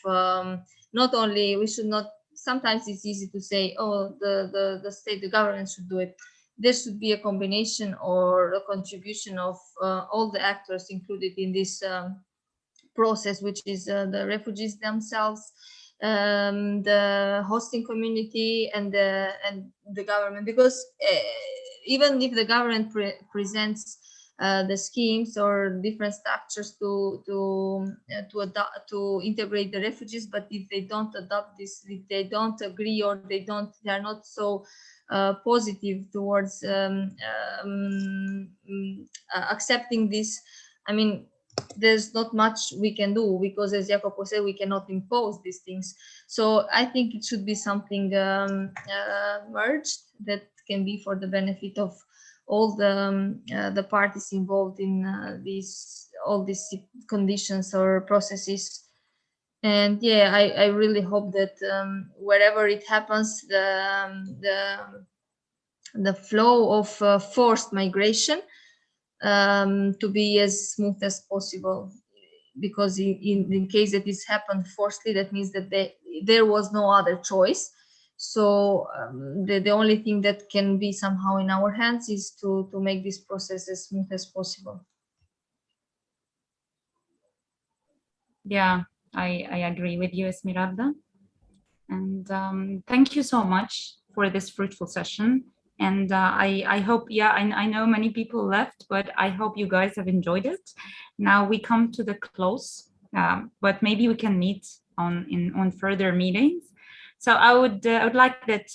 Speaker 2: not only, we should not. Sometimes it's easy to say, oh, the state, the government should do it. There should be a combination or a contribution of all the actors included in this process, which is the refugees themselves, the hosting community, and the government. Because even if the government presents the schemes or different structures to integrate the refugees, but if they don't adopt this, if they don't agree, or they are not so positive towards accepting this, I mean, there's not much we can do, because as Yakup said, we cannot impose these things. So I think it should be something merged that can be for the benefit of all the parties involved in all these conditions or processes. And yeah, I really hope that wherever it happens, the flow of forced migration to be as smooth as possible. Because in case that this happened forcibly, that means that there was no other choice. So the only thing that can be somehow in our hands is to make this process as smooth as possible.
Speaker 20: Yeah, I agree with you, Esmeralda. And thank you so much for this fruitful session. And I hope, yeah, I know many people left, but I hope you guys have enjoyed it. Now we come to the close, but maybe we can meet on further meetings. So I would like that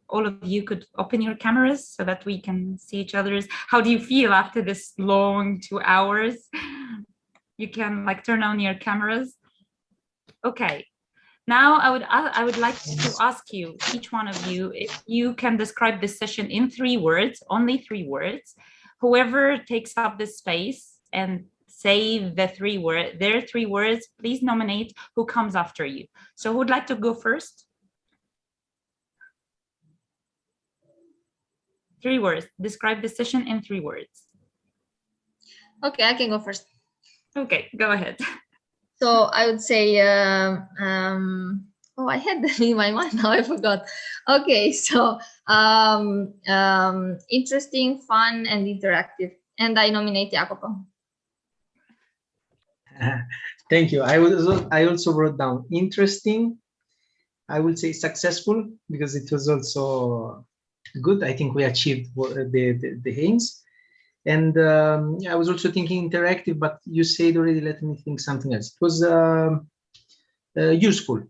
Speaker 20: all of you could open your cameras so that we can see each other's. How do you feel after this long 2 hours? You can like turn on your cameras. Okay. Now I would like to ask you, each one of you, if you can describe this session in 3 words, only 3 words. Whoever takes up this space and say their 3 words, please nominate who comes after you. So who would like to go first? 3 words. Describe the session in 3 words.
Speaker 2: Okay, I can go first.
Speaker 20: Okay, go ahead.
Speaker 2: So I would say, oh, I had that in my mind, now I forgot. Okay, so interesting, fun, and interactive. And I nominate Yakup.
Speaker 1: Thank you. I also wrote down interesting. I would say successful, because it was also good. I think we achieved the aims. And I was also thinking interactive, but you said already, let me think something else. It was useful.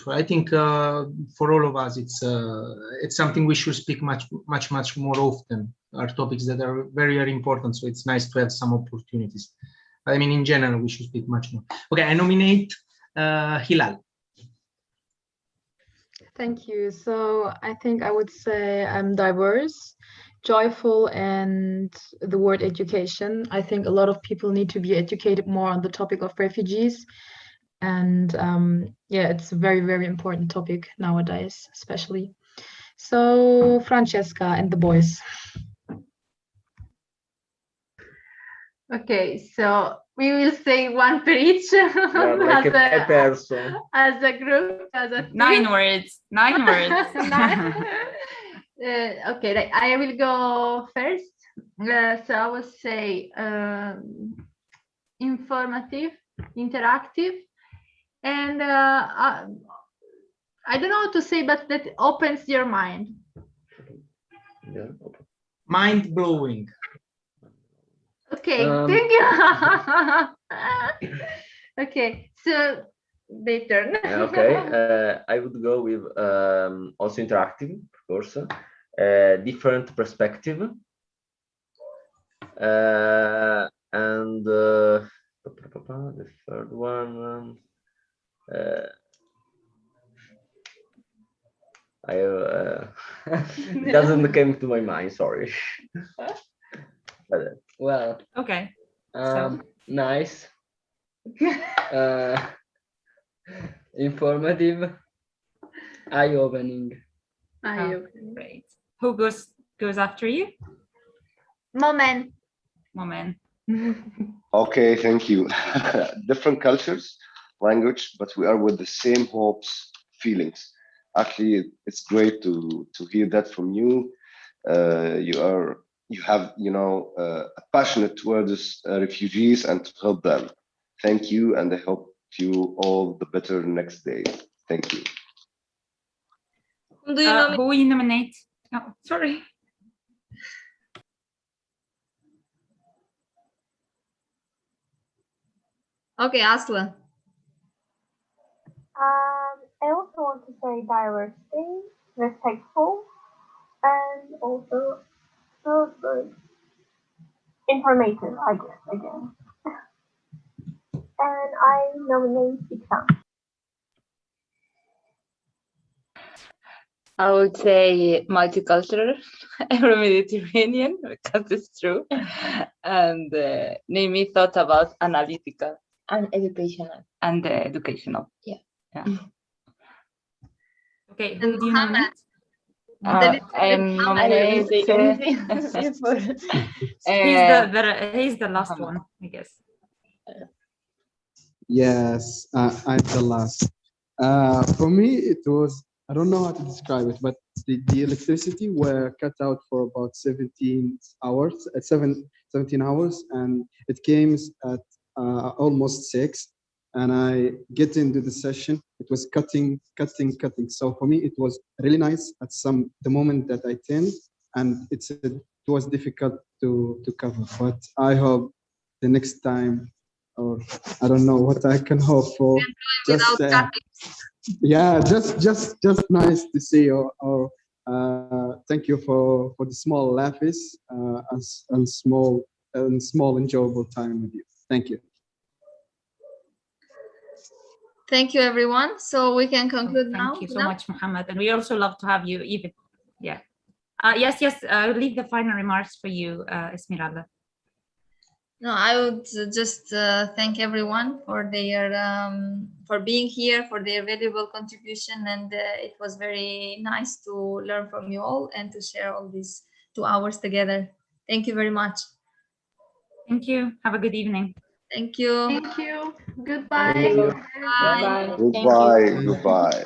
Speaker 1: I think for all of us, it's something we should speak much more often. are topics that are very, very important. So it's nice to have some opportunities. I mean, in general, we should speak much more. Okay, I nominate Hilal.
Speaker 7: Thank you. So I think I would say I'm diverse, joyful, and the word education. I think a lot of people need to be educated more on the topic of refugees. And yeah, it's a very, very important topic nowadays, especially. So Francesca and the boys.
Speaker 4: Okay, so we will say one per each
Speaker 5: like a person.
Speaker 4: as a group, as a team.
Speaker 20: 9 words. 9 words.
Speaker 4: Okay, I will go first. So I will say informative, interactive, and I don't know how to say, but that opens your mind.
Speaker 5: Yeah.
Speaker 1: Mind blowing.
Speaker 4: Okay, thank you. Okay, so they turn.
Speaker 5: Okay, I would go with also interactive, of course, different perspective, and the third one. It doesn't come to my mind. Sorry.
Speaker 6: Well,
Speaker 20: okay.
Speaker 6: Nice. Informative, eye-opening.
Speaker 20: Great. Who goes after you?
Speaker 4: Moment.
Speaker 14: Okay, thank you. Different cultures, language, but we are with the same hopes, feelings. Actually, it's great to hear that from you. You have a passionate towards refugees and to help them. Thank you, and I hope you all the better next day. Thank you.
Speaker 20: Who will you nominate? Oh, sorry.
Speaker 2: Okay, Asla.
Speaker 18: I also want to say diversity, respectful, and also so good, informative, I guess, again. And I nominate Ikram.
Speaker 9: I would say multicultural, Euro-Mediterranean, because it's true, and Nimi thought about analytical and educational. Yeah.
Speaker 20: Okay, who do you nominate?
Speaker 9: I'm nominated.
Speaker 20: He's the last one, I guess.
Speaker 3: Yes, I'm the last. For me, it was, I don't know how to describe it, but the electricity were cut out for about 17 hours, 17 hours, and it came at almost 6. And I get into the session, it was cutting. So for me, it was really nice at the moment that I attend, and it was difficult to cover. But I hope the next time, or I don't know what I can hope for. Just yeah, just nice to see you. Or thank you for the small laughs and small enjoyable time with you. Thank you.
Speaker 2: Thank you, everyone. So we can conclude now.
Speaker 20: Thank you so much, Mohammed. And we also love to have you, even. Yeah. Yes. I'll leave the final remarks for you, Esmeralda.
Speaker 2: No, I would just thank everyone for their for being here, for their valuable contribution, and it was very nice to learn from you all and to share all these 2 hours together. Thank you very much.
Speaker 20: Thank you. Have a good evening.
Speaker 2: Thank you.
Speaker 4: Thank you. Goodbye.
Speaker 2: Bye.
Speaker 14: Goodbye. Goodbye.